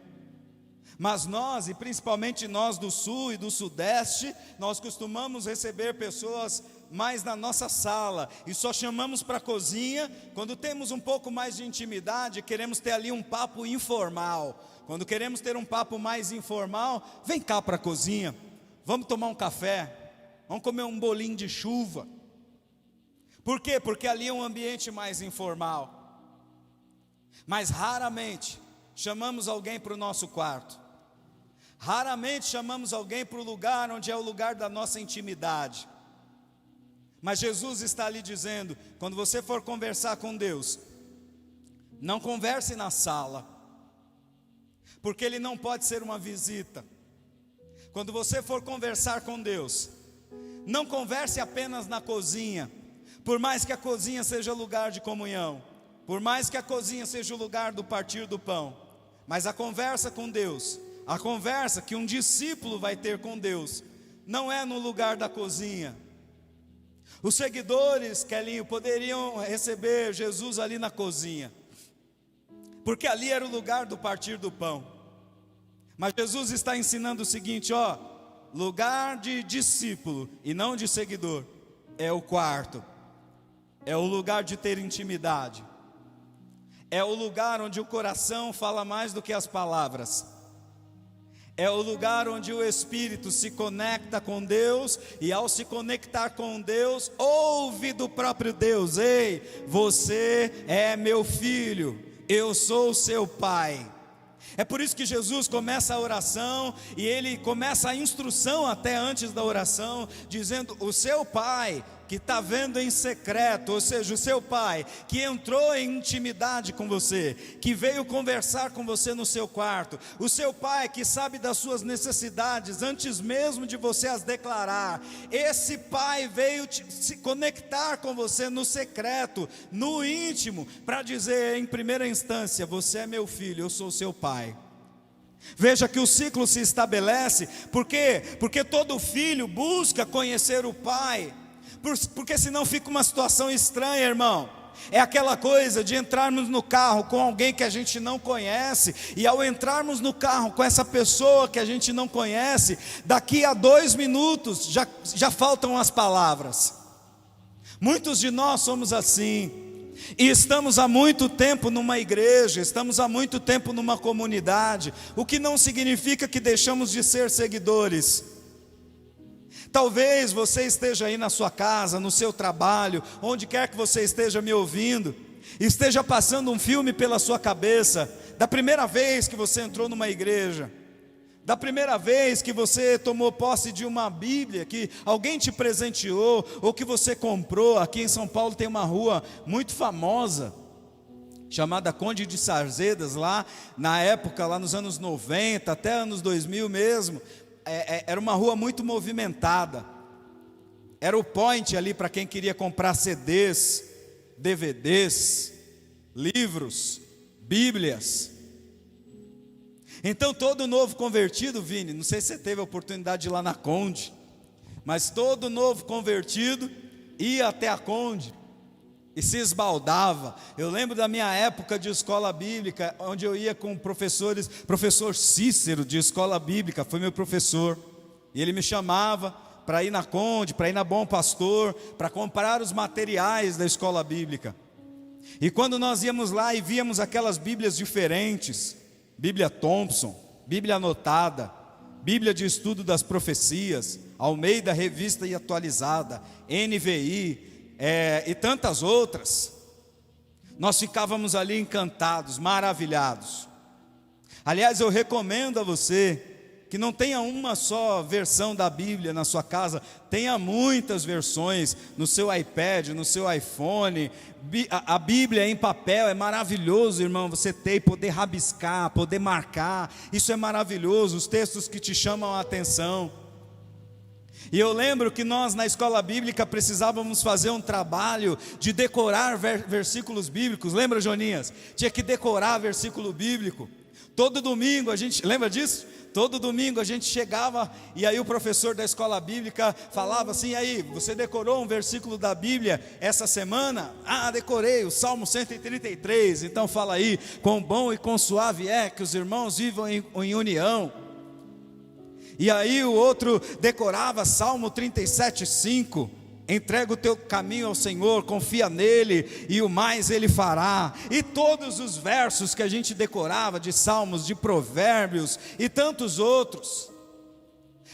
Mas nós, e principalmente nós do sul e do sudeste, nós costumamos receber pessoas mais na nossa sala, e só chamamos para a cozinha quando temos um pouco mais de intimidade, queremos ter ali um papo informal. Quando queremos ter um papo mais informal, vem cá para a cozinha, vamos tomar um café, vamos comer um bolinho de chuva. Por quê? Porque ali é um ambiente mais informal. Mas raramente chamamos alguém para o nosso quarto, raramente chamamos alguém para o lugar onde é o lugar da nossa intimidade. Mas Jesus está ali dizendo: quando você for conversar com Deus, não converse na sala, porque Ele não pode ser uma visita. Quando você for conversar com Deus, não converse apenas na cozinha, por mais que a cozinha seja lugar de comunhão, por mais que a cozinha seja o lugar do partir do pão, mas a conversa com Deus, a conversa que um discípulo vai ter com Deus, não é no lugar da cozinha. Os seguidores, Kelinho, poderiam receber Jesus ali na cozinha, porque ali era o lugar do partir do pão. Mas Jesus está ensinando o seguinte, ó: lugar de discípulo e não de seguidor é o quarto, é o lugar de ter intimidade, é o lugar onde o coração fala mais do que as palavras, é o lugar onde o Espírito se conecta com Deus, e ao se conectar com Deus, ouve do próprio Deus: ei, você é meu filho, eu sou seu pai. É por isso que Jesus começa a oração, e ele começa a instrução até antes da oração, dizendo: o seu pai que está vendo em secreto, ou seja, o seu pai que entrou em intimidade com você, que veio conversar com você no seu quarto, o seu pai que sabe das suas necessidades antes mesmo de você as declarar, esse pai veio se conectar com você no secreto, no íntimo, para dizer em primeira instância: você é meu filho, eu sou seu pai. Veja que o ciclo se estabelece. Por quê? Porque todo filho busca conhecer o pai, porque senão fica uma situação estranha, irmão. É aquela coisa de entrarmos no carro com alguém que a gente não conhece, e ao entrarmos no carro com essa pessoa que a gente não conhece, daqui a 2 minutos já faltam as palavras. Muitos de nós somos assim, e estamos há muito tempo numa igreja, estamos há muito tempo numa comunidade, o que não significa que deixamos de ser seguidores. Talvez você esteja aí na sua casa, no seu trabalho, onde quer que você esteja me ouvindo, esteja passando um filme pela sua cabeça, da primeira vez que você entrou numa igreja, da primeira vez que você tomou posse de uma Bíblia, que alguém te presenteou, ou que você comprou. Aqui em São Paulo tem uma rua muito famosa, chamada Conde de Sarzedas, lá na época, lá nos anos 90, até anos 2000 mesmo, era uma rua muito movimentada, era o point ali para quem queria comprar CDs, DVDs, livros, Bíblias. Então todo novo convertido, Vini, não sei se você teve a oportunidade de ir lá na Conde, mas todo novo convertido ia até a Conde e se esbaldava. Eu lembro da minha época de escola bíblica, onde eu ia com professores, professor Cícero de escola bíblica, foi meu professor, e ele me chamava para ir na Conde, para ir na Bom Pastor, para comprar os materiais da escola bíblica. E quando nós íamos lá e víamos aquelas Bíblias diferentes, Bíblia Thompson, Bíblia anotada, Bíblia de estudo das profecias, Almeida Revista e Atualizada, NVI, e tantas outras, nós ficávamos ali encantados, maravilhados. Aliás, eu recomendo a você que não tenha uma só versão da Bíblia na sua casa, tenha muitas versões no seu iPad, no seu iPhone. A Bíblia em papel é maravilhoso, irmão, você ter e poder rabiscar, poder marcar, isso é maravilhoso, os textos que te chamam a atenção. E eu lembro que nós na escola bíblica precisávamos fazer um trabalho de decorar versículos bíblicos. Lembra, Joninhas? Tinha que decorar versículo bíblico. Todo domingo a gente, lembra disso? Todo domingo a gente chegava e aí o professor da escola bíblica falava assim: e aí, você decorou um versículo da Bíblia essa semana? Ah, decorei, o Salmo 133, então fala aí, quão bom e quão suave é que os irmãos vivam em união. E aí o outro decorava Salmo 37:5, entrega o teu caminho ao Senhor, confia nele e o mais ele fará. E todos os versos que a gente decorava de Salmos, de Provérbios e tantos outros.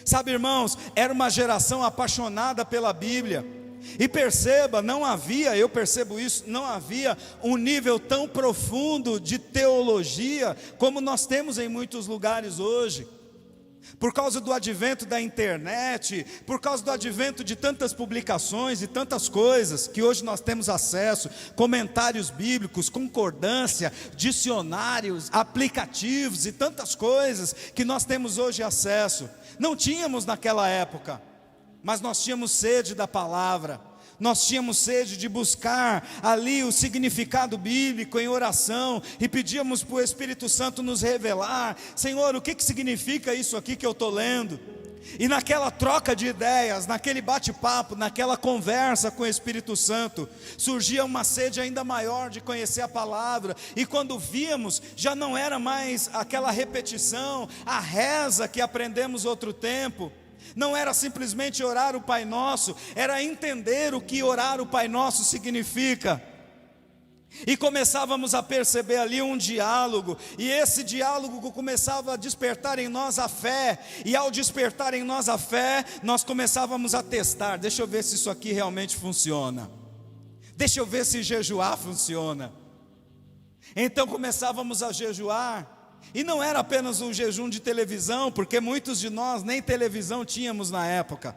Sabe, irmãos, era uma geração apaixonada pela Bíblia. E perceba, não havia, eu percebo isso, não havia um nível tão profundo de teologia como nós temos em muitos lugares hoje. Por causa do advento da internet, por causa do advento de tantas publicações e tantas coisas que hoje nós temos acesso, comentários bíblicos, concordância, dicionários, aplicativos e tantas coisas que nós temos hoje acesso. Não tínhamos naquela época, mas nós tínhamos sede da palavra. Nós tínhamos sede de buscar ali o significado bíblico em oração e pedíamos para o Espírito Santo nos revelar: Senhor, o que significa isso aqui que eu estou lendo? E naquela troca de ideias, naquele bate-papo, naquela conversa com o Espírito Santo, surgia uma sede ainda maior de conhecer a palavra. E quando víamos, já não era mais aquela repetição, a reza que aprendemos outro tempo. Não era simplesmente orar o Pai Nosso, era entender o que orar o Pai Nosso significa. E começávamos a perceber ali um diálogo, e esse diálogo começava a despertar em nós a fé, e ao despertar em nós a fé, nós começávamos a testar: deixa eu ver se isso aqui realmente funciona, deixa eu ver se jejuar funciona. Então começávamos a jejuar. E não era apenas um jejum de televisão, porque muitos de nós nem televisão tínhamos na época.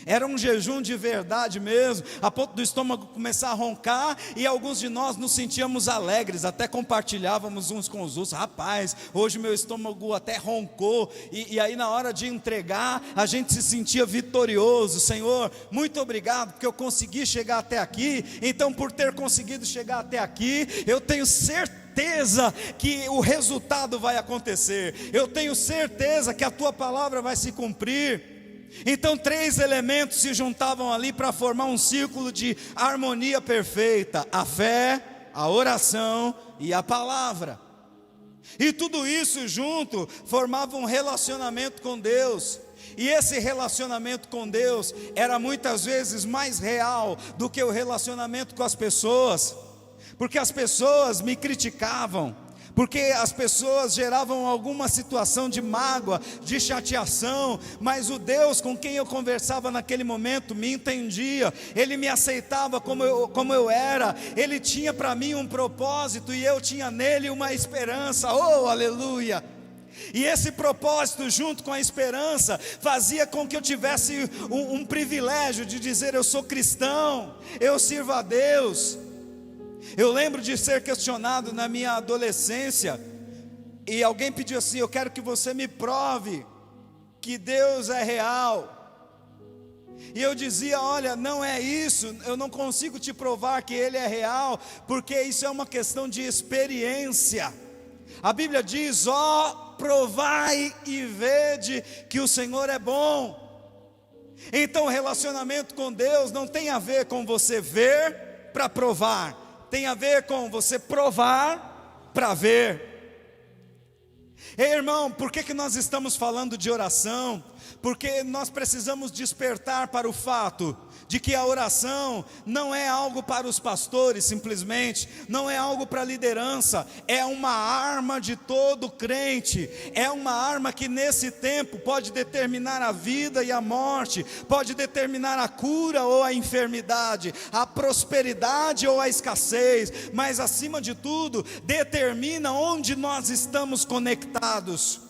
Era um jejum de verdade mesmo, a ponto do estômago começar a roncar, e alguns de nós nos sentíamos alegres, até compartilhávamos uns com os outros: rapaz, hoje meu estômago até roncou, e aí na hora de entregar, a gente se sentia vitorioso. Senhor, muito obrigado, porque eu consegui chegar até aqui. Então, por ter conseguido chegar até aqui, eu tenho certeza que o resultado vai acontecer, eu tenho certeza que a tua palavra vai se cumprir. Então 3 elementos se juntavam ali para formar um círculo de harmonia perfeita: a fé, a oração e a palavra. E tudo isso junto formava um relacionamento com Deus. E esse relacionamento com Deus era muitas vezes mais real do que o relacionamento com as pessoas. Porque as pessoas me criticavam, porque as pessoas geravam alguma situação de mágoa, de chateação, mas o Deus com quem eu conversava naquele momento me entendia, Ele me aceitava como eu era, Ele tinha para mim um propósito e eu tinha nele uma esperança. Oh, aleluia! E esse propósito junto com a esperança fazia com que eu tivesse um privilégio de dizer: eu sou cristão, eu sirvo a Deus. Eu lembro de ser questionado na minha adolescência, e alguém pediu assim: eu quero que você me prove que Deus é real. E eu dizia: olha, não é isso, eu não consigo te provar que Ele é real, porque isso é uma questão de experiência. A Bíblia diz: ó, provai e vede que o Senhor é bom. Então o relacionamento com Deus não tem a ver com você ver para provar, tem a ver com você provar para ver. Ei, irmão, por que nós estamos falando de oração? Porque nós precisamos despertar para o fato de que a oração não é algo para os pastores simplesmente, não é algo para a liderança, é uma arma de todo crente, é uma arma que nesse tempo pode determinar a vida e a morte, pode determinar a cura ou a enfermidade, a prosperidade ou a escassez, mas acima de tudo, determina onde nós estamos conectados.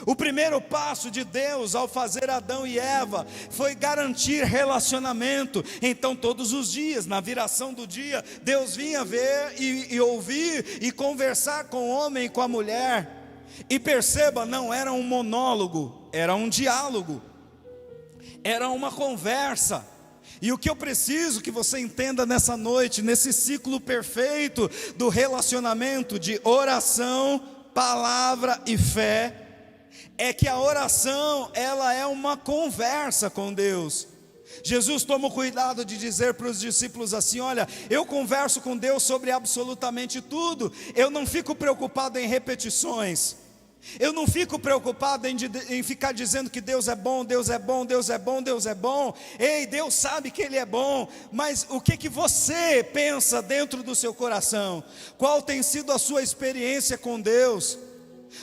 O primeiro passo de Deus ao fazer Adão e Eva foi garantir relacionamento. Então todos os dias, na viração do dia, Deus vinha ver e ouvir e conversar com o homem e com a mulher. E perceba, não era um monólogo, era um diálogo, era uma conversa. E o que eu preciso que você entenda nessa noite, nesse ciclo perfeito do relacionamento de oração, palavra e fé, é que a oração, ela é uma conversa com Deus. Jesus toma o cuidado de dizer para os discípulos assim: olha, eu converso com Deus sobre absolutamente tudo, eu não fico preocupado em repetições, eu não fico preocupado em ficar dizendo que Deus é bom, Deus é bom, Deus é bom, Deus é bom. Ei, Deus sabe que Ele é bom, mas o que você pensa dentro do seu coração? Qual tem sido a sua experiência com Deus?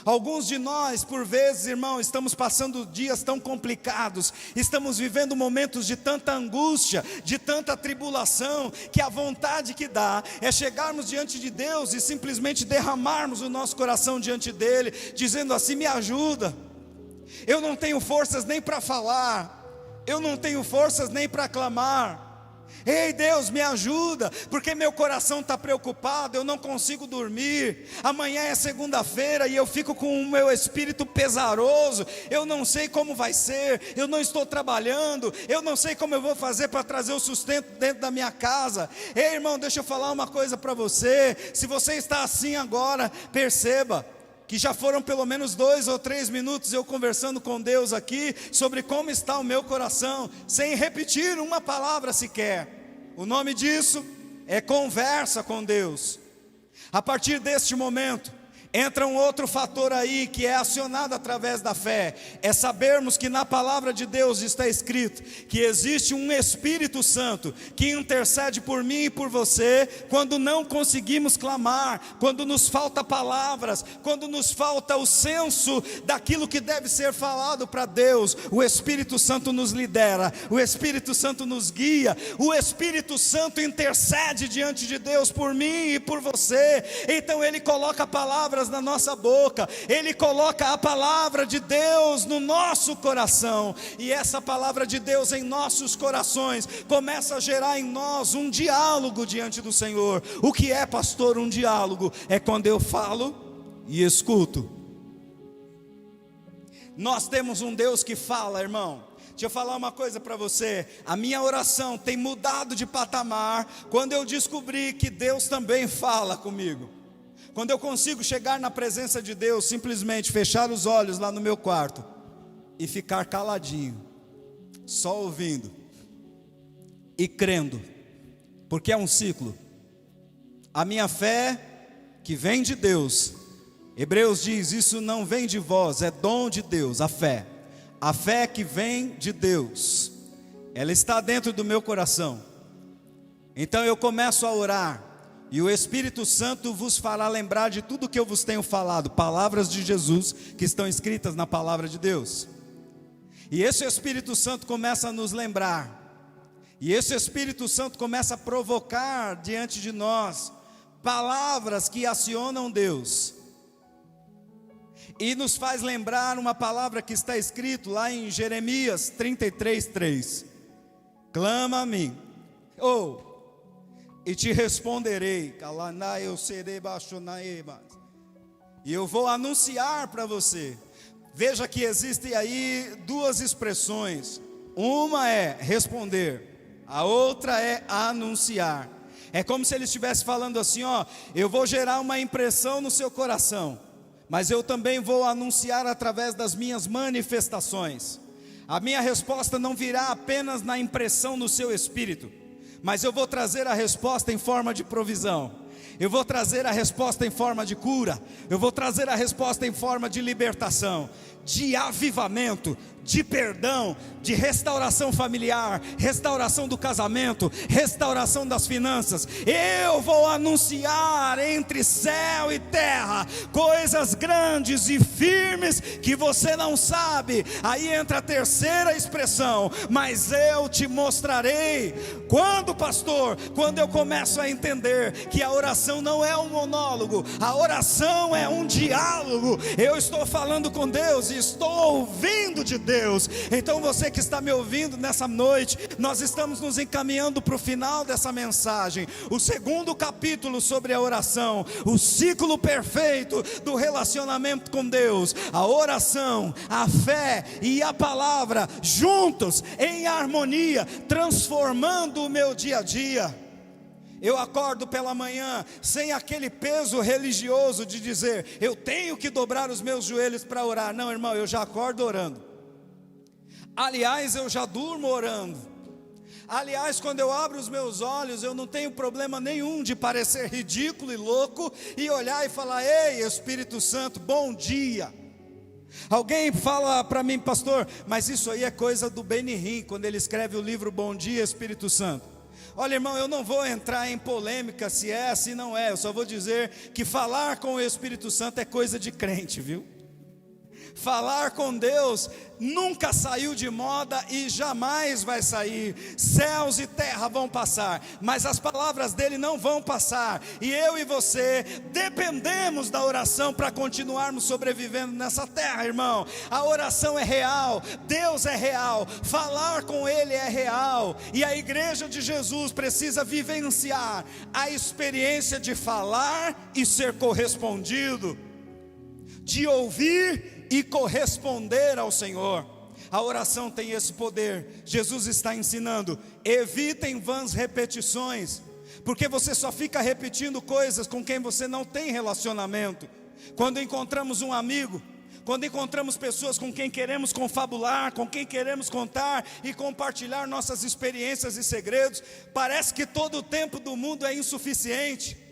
Alguns de nós, por vezes, irmão, estamos passando dias tão complicados, estamos vivendo momentos de tanta angústia, de tanta tribulação, que a vontade que dá é chegarmos diante de Deus e simplesmente derramarmos o nosso coração diante dEle, dizendo assim: me ajuda, eu não tenho forças nem para falar, eu não tenho forças nem para clamar. Ei, Deus, me ajuda, porque meu coração está preocupado, eu não consigo dormir. Amanhã é segunda-feira e eu fico com o meu espírito pesaroso. Eu não sei como vai ser, eu não estou trabalhando, eu não sei como eu vou fazer para trazer o sustento dentro da minha casa. Ei, irmão, deixa eu falar uma coisa para você. Se você está assim agora, perceba que já foram pelo menos 2 ou 3 minutos eu conversando com Deus aqui sobre como está o meu coração, sem repetir uma palavra sequer. O nome disso é conversa com Deus. A partir deste momento, entra um outro fator aí que é acionado através da fé. É sabermos que na palavra de Deus está escrito que existe um Espírito Santo que intercede por mim e por você quando não conseguimos clamar, quando nos falta palavras, quando nos falta o senso daquilo que deve ser falado para Deus. O Espírito Santo nos lidera, o Espírito Santo nos guia, o Espírito Santo intercede diante de Deus por mim e por você. Então Ele coloca palavras na nossa boca, Ele coloca a palavra de Deus no nosso coração, e essa palavra de Deus em nossos corações começa a gerar em nós um diálogo diante do Senhor. O que é, pastor, um diálogo? É quando eu falo e escuto. Nós temos um Deus que fala, irmão. Deixa eu falar uma coisa para você, a minha oração tem mudado de patamar quando eu descobri que Deus também fala comigo. Quando eu consigo chegar na presença de Deus, simplesmente fechar os olhos lá no meu quarto e ficar caladinho, só ouvindo e crendo, porque é um ciclo. A minha fé que vem de Deus, Hebreus diz, isso não vem de vós, é dom de Deus, a fé que vem de Deus, ela está dentro do meu coração. Então eu começo a orar, e o Espírito Santo vos fará lembrar de tudo que eu vos tenho falado, palavras de Jesus que estão escritas na palavra de Deus. E esse Espírito Santo começa a nos lembrar, e esse Espírito Santo começa a provocar diante de nós palavras que acionam Deus, e nos faz lembrar uma palavra que está escrito lá em Jeremias 33:3. Clama a mim, e te responderei, e eu vou anunciar para você. Veja que existem aí 2 expressões, uma é responder, a outra é anunciar. É como se ele estivesse falando assim, eu vou gerar uma impressão no seu coração, mas eu também vou anunciar através das minhas manifestações. A minha resposta não virá apenas na impressão no seu espírito, mas eu vou trazer a resposta em forma de provisão. Eu vou trazer a resposta em forma de cura. Eu vou trazer a resposta em forma de libertação, de avivamento, de perdão, de restauração familiar, restauração do casamento, restauração das finanças. Eu vou anunciar entre céu e terra coisas grandes e firmes que você não sabe. Aí entra a terceira expressão: mas eu te mostrarei. Quando, pastor? Quando eu começo a entender que a oração não é um monólogo, a oração é um diálogo. Eu estou falando com Deus e estou ouvindo de Deus. Então você que está me ouvindo nessa noite, nós estamos nos encaminhando para o final dessa mensagem, o segundo capítulo sobre a oração, o ciclo perfeito do relacionamento com Deus. A oração, a fé e a palavra juntos em harmonia, transformando o meu dia a dia. Eu acordo pela manhã sem aquele peso religioso de dizer, eu tenho que dobrar os meus joelhos para orar. Não, irmão, eu já acordo orando. Aliás, eu já durmo orando. Aliás, quando eu abro os meus olhos, eu não tenho problema nenhum de parecer ridículo e louco e olhar e falar, ei, Espírito Santo, bom dia. Alguém fala para mim, pastor, mas isso aí é coisa do Benihim, quando ele escreve o livro Bom Dia, Espírito Santo. Olha, irmão, eu não vou entrar em polêmica se é, se não é. Eu só vou dizer que falar com o Espírito Santo é coisa de crente, viu? Falar com Deus nunca saiu de moda e jamais vai sair. Céus e terra vão passar, mas as palavras dele não vão passar. E eu e você dependemos da oração para continuarmos sobrevivendo nessa terra, irmão. A oração é real, Deus é real, falar com ele é real. E a igreja de Jesus precisa vivenciar a experiência de falar e ser correspondido, de ouvir e corresponder ao Senhor. A oração tem esse poder. Jesus está ensinando, evitem vãs repetições, porque você só fica repetindo coisas com quem você não tem relacionamento. Quando encontramos um amigo, quando encontramos pessoas com quem queremos confabular, com quem queremos contar e compartilhar nossas experiências e segredos, parece que todo o tempo do mundo é insuficiente.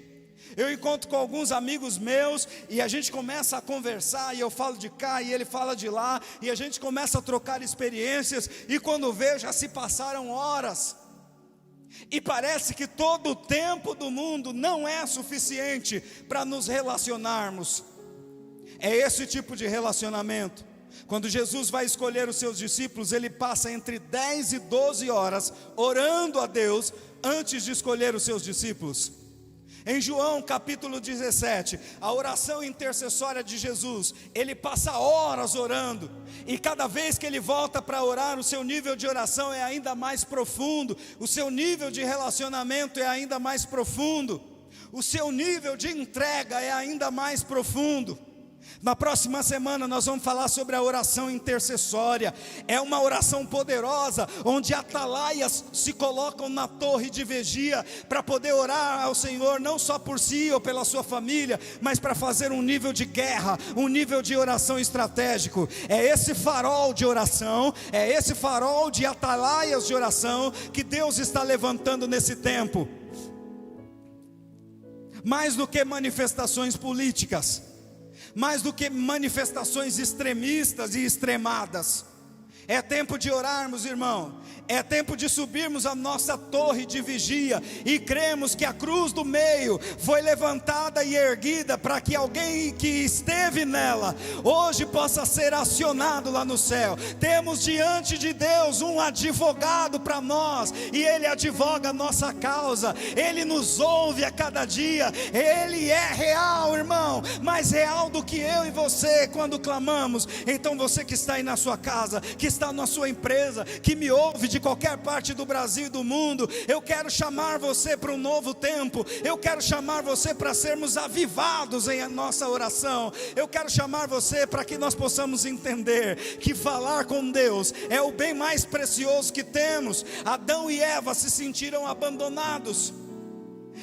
Eu encontro com alguns amigos meus e a gente começa a conversar, e eu falo de cá e ele fala de lá, e a gente começa a trocar experiências, e quando vê, já se passaram horas, e parece que todo o tempo do mundo não é suficiente para nos relacionarmos. É esse tipo de relacionamento. Quando Jesus vai escolher os seus discípulos, ele passa entre 10 e 12 horas orando a Deus antes de escolher os seus discípulos. Em João capítulo 17, a oração intercessória de Jesus, ele passa horas orando, e cada vez que ele volta para orar, o seu nível de oração é ainda mais profundo, o seu nível de relacionamento é ainda mais profundo, o seu nível de entrega é ainda mais profundo. Na próxima semana nós vamos falar sobre a oração intercessória. É uma oração poderosa, onde atalaias se colocam na torre de vigia para poder orar ao Senhor, não só por si ou pela sua família, mas para fazer um nível de guerra, um nível de oração estratégico. É esse farol de oração, é esse farol de atalaias de oração que Deus está levantando nesse tempo. Mais do que manifestações políticas, mais do que manifestações extremistas e extremadas, é tempo de orarmos, irmão. É tempo de subirmos a nossa torre de vigia e cremos que a cruz do meio foi levantada e erguida para que alguém que esteve nela hoje possa ser acionado lá no céu. Temos diante de Deus um advogado para nós, e ele advoga a nossa causa. Ele nos ouve a cada dia. Ele é real, irmão, mais real do que eu e você quando clamamos. Então você que está aí na sua casa, que está na sua empresa, que me ouve de qualquer parte do Brasil e do mundo, eu quero chamar você para um novo tempo. Eu quero chamar você para sermos avivados em nossa oração. Eu quero chamar você para que nós possamos entender que falar com Deus é o bem mais precioso que temos. Adão e Eva se sentiram abandonados.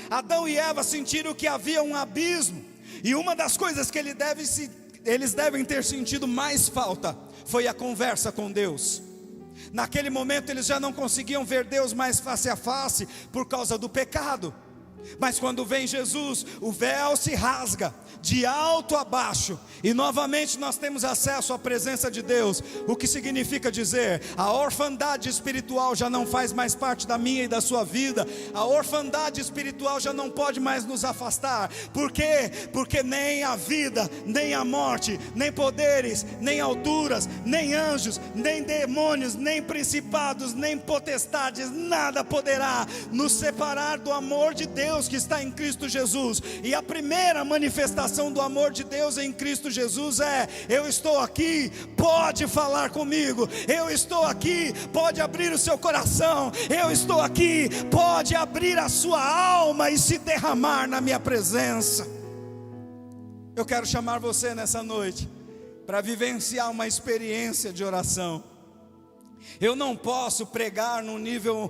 Adão e Eva sentiram que havia um abismo, e uma das coisas que eles devem ter sentido mais falta foi a conversa com Deus. Naquele momento eles já não conseguiam ver Deus mais face a face por causa do pecado. Mas quando vem Jesus, o véu se rasga de alto a baixo, e novamente nós temos acesso à presença de Deus. O que significa dizer, a orfandade espiritual já não faz mais parte da minha e da sua vida. A orfandade espiritual já não pode mais nos afastar. Por quê? Porque nem a vida, nem a morte, nem poderes, nem alturas, nem anjos, nem demônios, nem principados, nem potestades, nada poderá nos separar do amor de Deus que está em Cristo Jesus. E a primeira manifestação do amor de Deus em Cristo Jesus é: eu estou aqui, pode falar comigo. Eu estou aqui, pode abrir o seu coração. Eu estou aqui, pode abrir a sua alma e se derramar na minha presença. Eu quero chamar você nessa noite para vivenciar uma experiência de oração. Eu não posso pregar no nível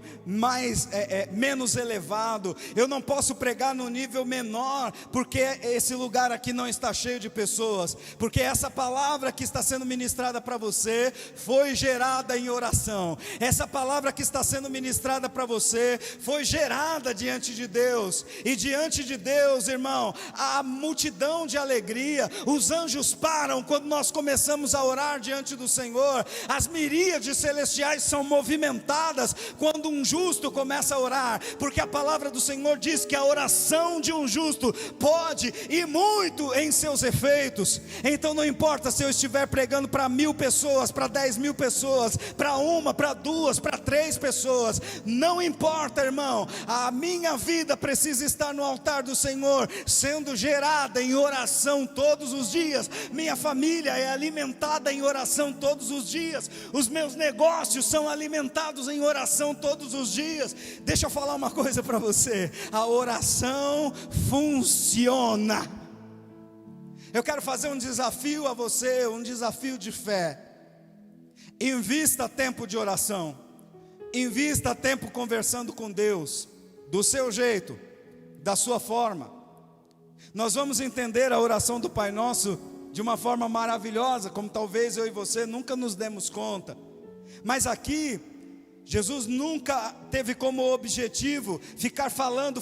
menos elevado. Eu não posso pregar no nível menor, porque esse lugar aqui não está cheio de pessoas. Porque essa palavra que está sendo ministrada para você foi gerada em oração. Essa palavra que está sendo ministrada para você foi gerada diante de Deus. E diante de Deus, irmão, há multidão de alegria. Os anjos param quando nós começamos a orar diante do Senhor. As miríades celestiais são movimentadas quando um justo começa a orar, porque a palavra do Senhor diz que a oração de um justo pode e muito em seus efeitos. Então não importa se eu estiver pregando para 1000 pessoas, para 10.000 pessoas, para 1, para 2, para 3 pessoas, não importa, irmão, a minha vida precisa estar no altar do Senhor, sendo gerada em oração todos os dias. Minha família é alimentada em oração todos os dias. Os meus negócios são alimentados em oração todos os dias. Deixa eu falar uma coisa para você: a oração funciona. Eu quero fazer um desafio a você, um desafio de fé. Invista tempo de oração. Invista tempo conversando com Deus, do seu jeito, da sua forma. Nós vamos entender a oração do Pai Nosso de uma forma maravilhosa, como talvez eu e você nunca nos demos conta. Mas aqui, Jesus nunca teve como objetivo ficar falando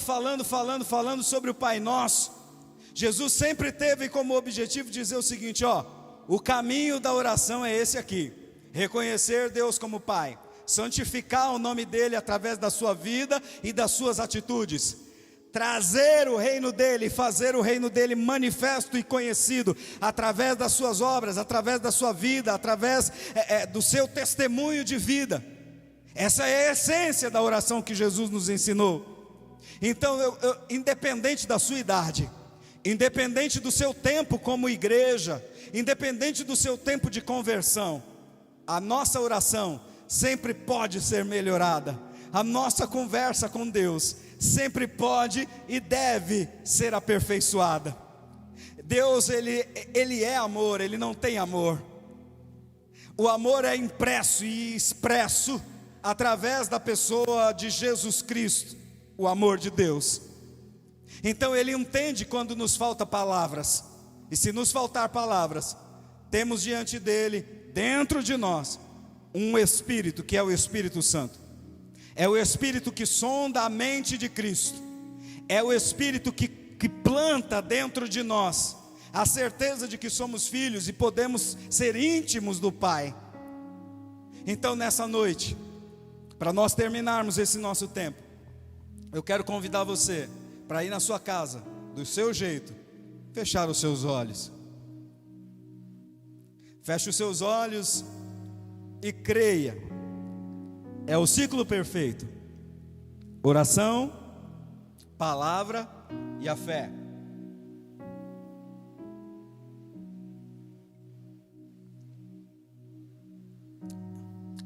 sobre o Pai Nosso. Jesus sempre teve como objetivo dizer o seguinte: o caminho da oração é esse aqui: reconhecer Deus como Pai, santificar o nome dEle através da sua vida e das suas atitudes, trazer o reino dEle, fazer o reino dEle manifesto e conhecido, através das suas obras, através da sua vida, através do seu testemunho de vida. Essa é a essência da oração que Jesus nos ensinou. Então, independente da sua idade, independente do seu tempo como igreja, independente do seu tempo de conversão, a nossa oração sempre pode ser melhorada. A nossa conversa com Deus sempre pode e deve ser aperfeiçoada. Deus, Ele é amor, Ele não tem amor. O amor é impresso e expresso através da pessoa de Jesus Cristo, o amor de Deus. Então Ele entende quando nos falta palavras. E se nos faltar palavras, temos diante dEle, dentro de nós, um Espírito que é o Espírito Santo. É o Espírito que sonda a mente de Cristo. É o Espírito que planta dentro de nós a certeza de que somos filhos e podemos ser íntimos do Pai. Então nessa noite, para nós terminarmos esse nosso tempo, eu quero convidar você para ir na sua casa, do seu jeito, fechar os seus olhos. Feche os seus olhos e creia. É o ciclo perfeito: oração, palavra e a fé.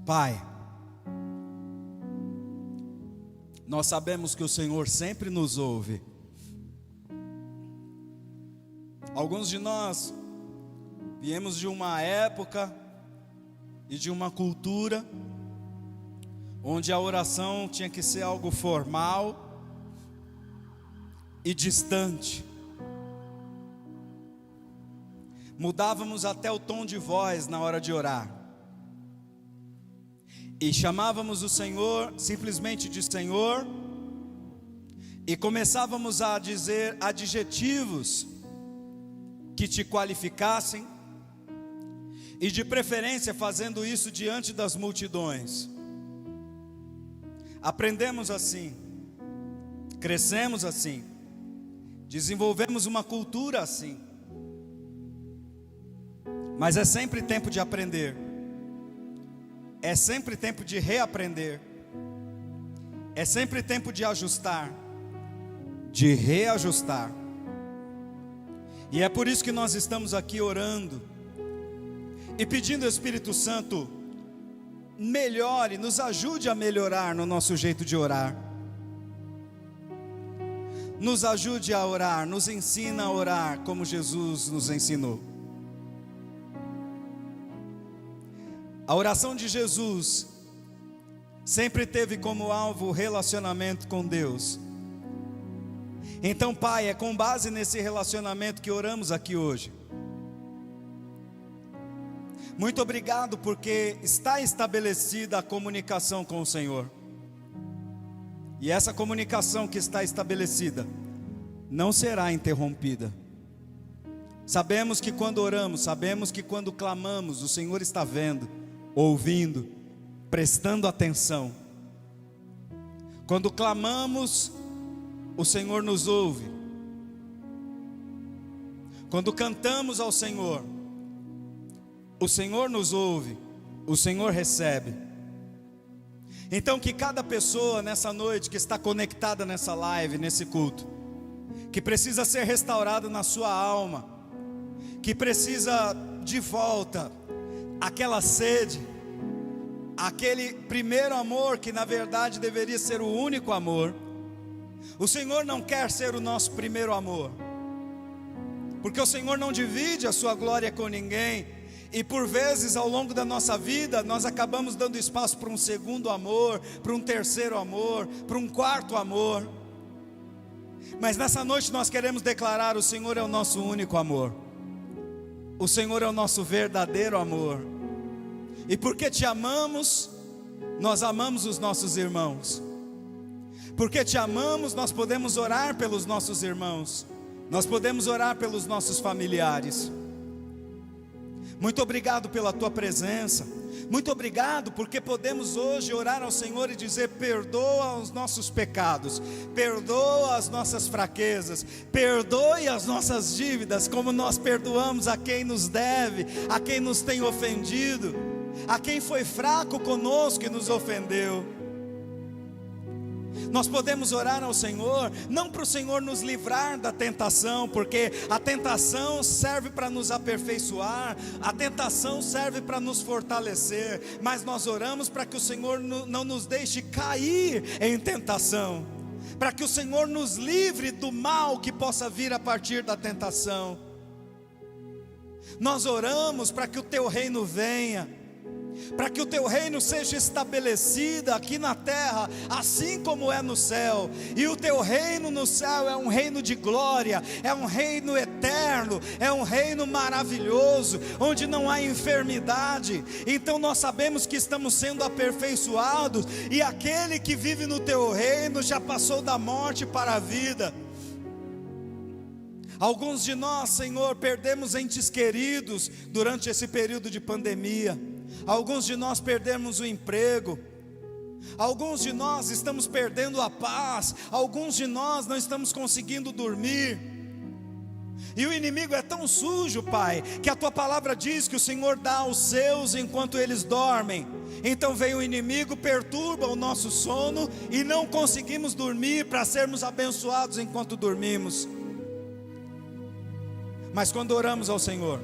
Pai, nós sabemos que o Senhor sempre nos ouve. Alguns de nós viemos de uma época e de uma cultura onde a oração tinha que ser algo formal e distante. Mudávamos até o tom de voz na hora de orar. e chamávamos o Senhor simplesmente de Senhor, e começávamos a dizer adjetivos que te qualificassem, e de preferência fazendo isso diante das multidões. Aprendemos assim, crescemos assim, desenvolvemos uma cultura assim. Mas é sempre tempo de aprender, é sempre tempo de reaprender, é sempre tempo de ajustar, de reajustar. E é por isso que nós estamos aqui orando e pedindo ao Espírito Santo melhore, nos ajude a melhorar no nosso jeito de orar. Nos ajude a orar, nos ensina a orar como Jesus nos ensinou. A oração de Jesus sempre teve como alvo o relacionamento com Deus. Então, Pai, é com base nesse relacionamento que oramos aqui hoje. Muito obrigado porque está estabelecida a comunicação com o Senhor. E essa comunicação que está estabelecida não será interrompida. Sabemos que quando oramos, sabemos que quando clamamos, o Senhor está vendo, ouvindo, prestando atenção. Quando clamamos, o Senhor nos ouve. Quando cantamos ao Senhor, o Senhor nos ouve, o Senhor recebe. Então que cada pessoa nessa noite que está conectada nessa live, nesse culto, que precisa ser restaurada na sua alma, que precisa de volta aquela sede, aquele primeiro amor que na verdade deveria ser o único amor. O Senhor não quer ser o nosso primeiro amor, porque o Senhor não divide a sua glória com ninguém. E por vezes ao longo da nossa vida nós acabamos dando espaço para um segundo amor, para um terceiro amor, para um quarto amor. Mas nessa noite nós queremos declarar: o Senhor é o nosso único amor, o Senhor é o nosso verdadeiro amor. E porque te amamos, nós amamos os nossos irmãos. Porque te amamos, nós podemos orar pelos nossos irmãos, nós podemos orar pelos nossos familiares. Muito obrigado pela tua presença. Muito obrigado porque podemos hoje orar ao Senhor e dizer: perdoa os nossos pecados, perdoa as nossas fraquezas, perdoe as nossas dívidas, como nós perdoamos a quem nos deve, a quem nos tem ofendido, a quem foi fraco conosco e nos ofendeu. Nós podemos orar ao Senhor, não para o Senhor nos livrar da tentação, porque a tentação serve para nos aperfeiçoar, a tentação serve para nos fortalecer, mas nós oramos para que o Senhor não nos deixe cair em tentação, para que o Senhor nos livre do mal que possa vir a partir da tentação. Nós oramos para que o teu reino venha, para que o teu reino seja estabelecido aqui na terra, assim como é no céu. E o teu reino no céu é um reino de glória, é um reino eterno, é um reino maravilhoso, onde não há enfermidade. Então nós sabemos que estamos sendo aperfeiçoados, e aquele que vive no teu reino já passou da morte para a vida. Alguns de nós, Senhor, perdemos entes queridos durante esse período de pandemia. Alguns de nós perdemos o emprego, alguns de nós estamos perdendo a paz, alguns de nós não estamos conseguindo dormir. E o inimigo é tão sujo, Pai, que a tua palavra diz que o Senhor dá aos seus enquanto eles dormem. Então vem o inimigo, perturba o nosso sono e não conseguimos dormir para sermos abençoados enquanto dormimos. Mas quando oramos ao Senhor,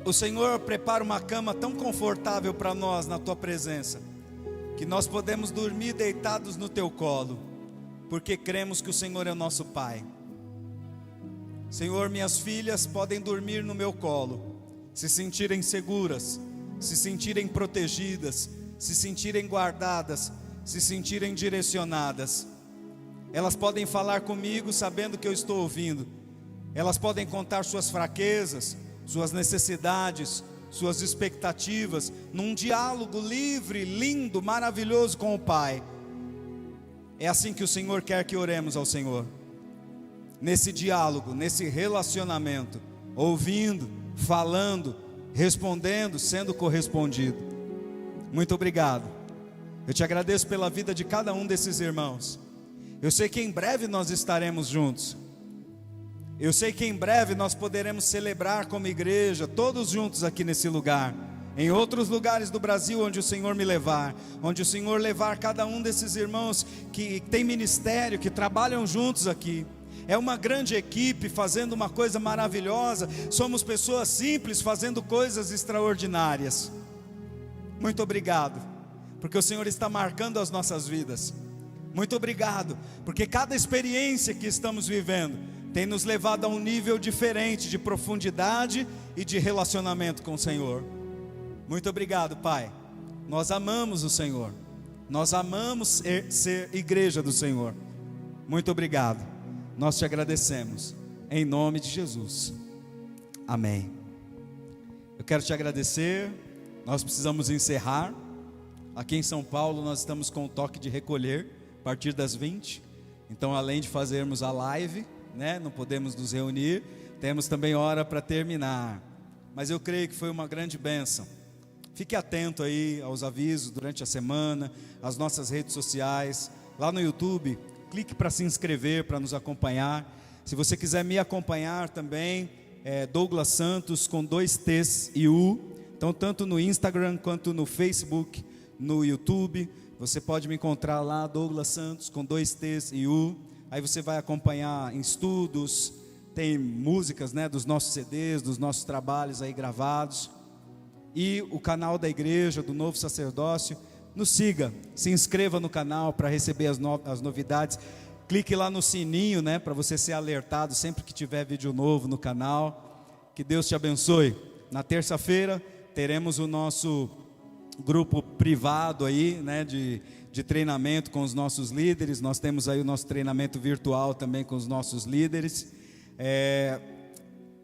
o Senhor prepara uma cama tão confortável para nós na tua presença, que nós podemos dormir deitados no teu colo, porque cremos que o Senhor é o nosso Pai. Senhor, minhas filhas podem dormir no meu colo, se sentirem seguras, se sentirem protegidas, se sentirem guardadas, se sentirem direcionadas. Elas podem falar comigo sabendo que eu estou ouvindo. Elas podem contar suas fraquezas, suas necessidades, suas expectativas, num diálogo livre, lindo, maravilhoso com o Pai. É assim que o Senhor quer que oremos ao Senhor, nesse diálogo, nesse relacionamento, ouvindo, falando, respondendo, sendo correspondido. Muito obrigado. Eu te agradeço pela vida de cada um desses irmãos. Eu sei que em breve nós estaremos juntos. Eu sei que em breve nós poderemos celebrar como igreja, todos juntos aqui nesse lugar, em outros lugares do Brasil onde o Senhor me levar, onde o Senhor levar cada um desses irmãos que tem ministério, que trabalham juntos aqui. É uma grande equipe fazendo uma coisa maravilhosa. Somos pessoas simples fazendo coisas extraordinárias. Muito obrigado, porque o Senhor está marcando as nossas vidas. Muito obrigado, porque cada experiência que estamos vivendo tem nos levado a um nível diferente de profundidade e de relacionamento com o Senhor. Muito obrigado, Pai. Nós amamos o Senhor. Nós amamos ser igreja do Senhor. Muito obrigado. Nós te agradecemos. Em nome de Jesus. Amém. Eu quero te agradecer. Nós precisamos encerrar. Aqui em São Paulo nós estamos com o toque de recolher a partir das 20. Então, além de fazermos a live, não podemos nos reunir, temos também hora para terminar. Mas eu creio que foi uma grande bênção. Fique atento aí aos avisos durante a semana, as nossas redes sociais, lá no YouTube, clique para se inscrever, para nos acompanhar. Se você quiser me acompanhar também, é Douglas Santos com 2 T's e U. Então, tanto no Instagram quanto no Facebook, no YouTube, você pode me encontrar lá, Douglas Santos com 2 T's e U. Aí você vai acompanhar em estudos, tem músicas dos nossos CDs, dos nossos trabalhos aí gravados. E o canal da igreja, do Novo Sacerdócio, nos siga, se inscreva no canal para receber as novidades. Clique lá no sininho, para você ser alertado sempre que tiver vídeo novo no canal. Que Deus te abençoe. Na terça-feira teremos o nosso grupo privado aí, de treinamento com os nossos líderes. Nós temos aí o nosso treinamento virtual também com os nossos líderes.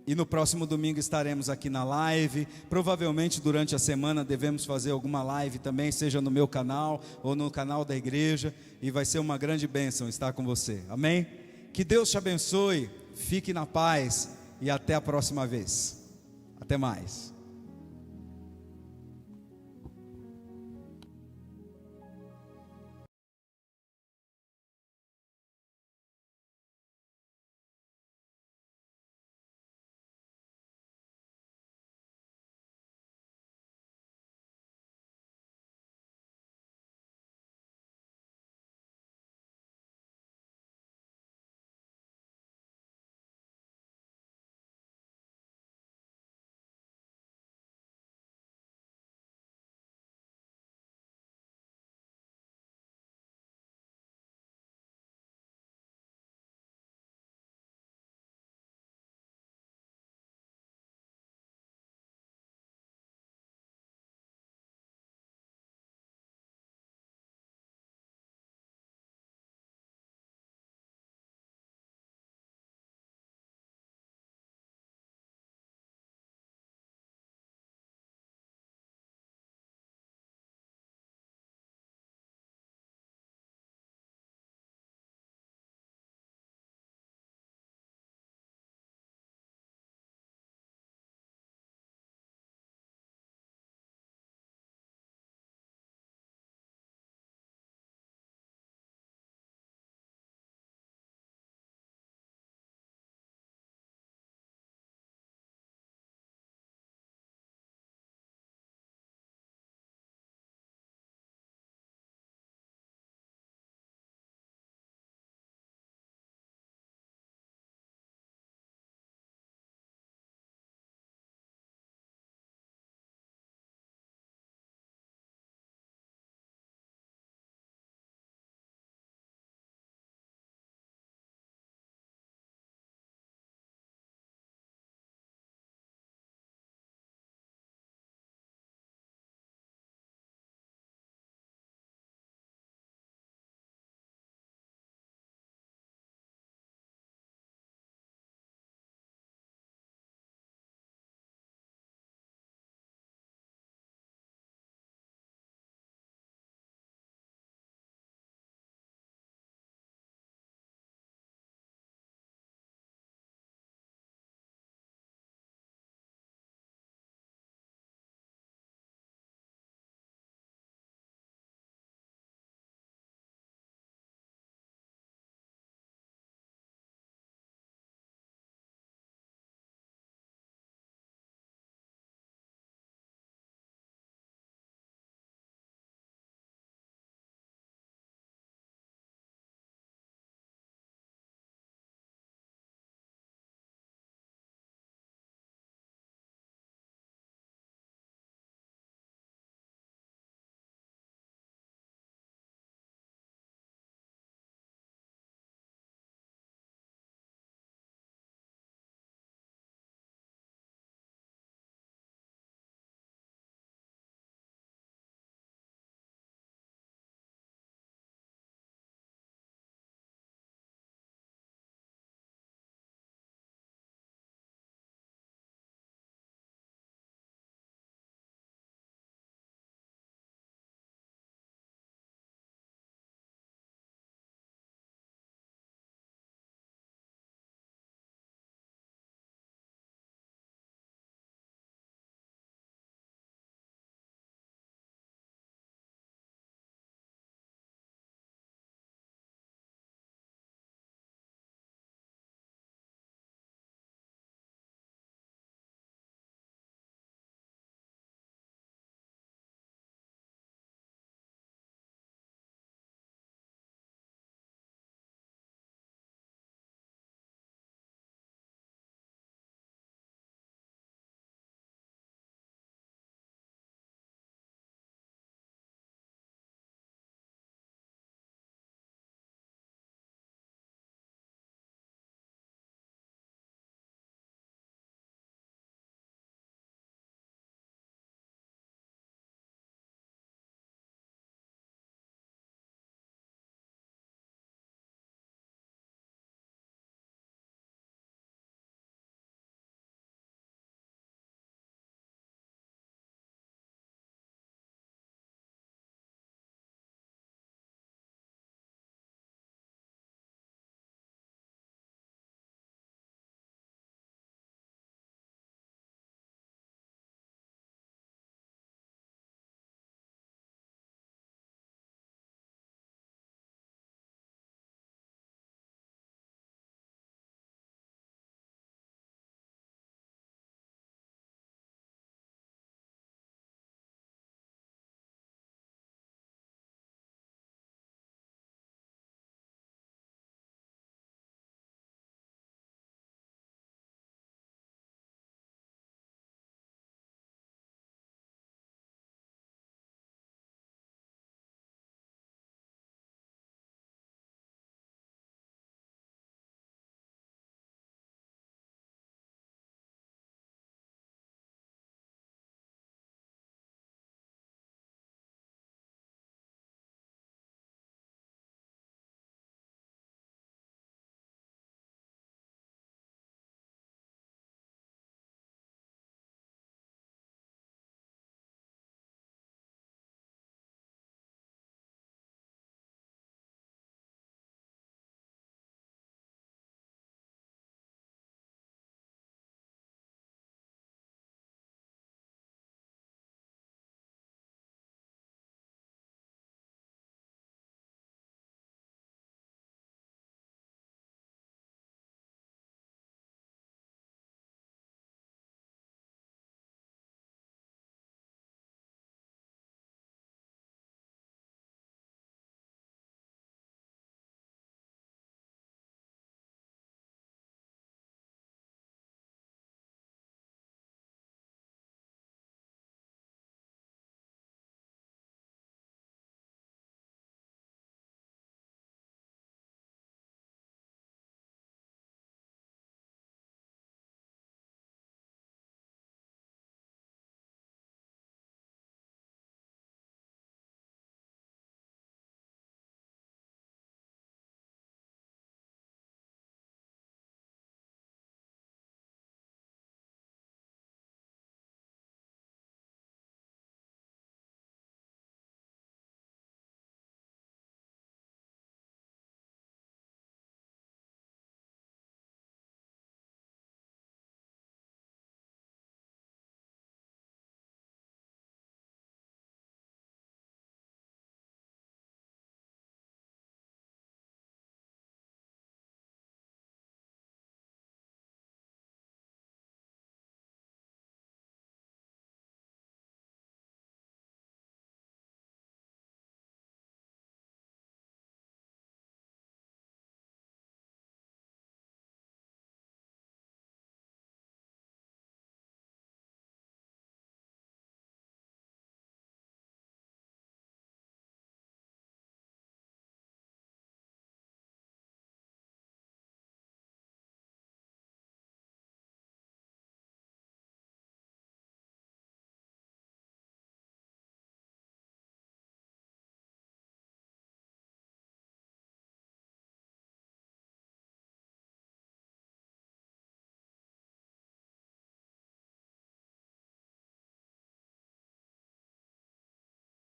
E no próximo domingo estaremos aqui na live. Provavelmente durante a semana devemos fazer alguma live também, seja no meu canal ou no canal da igreja. E vai ser uma grande bênção estar com você. Amém? Que Deus te abençoe, fique na paz e até a próxima vez. Até mais.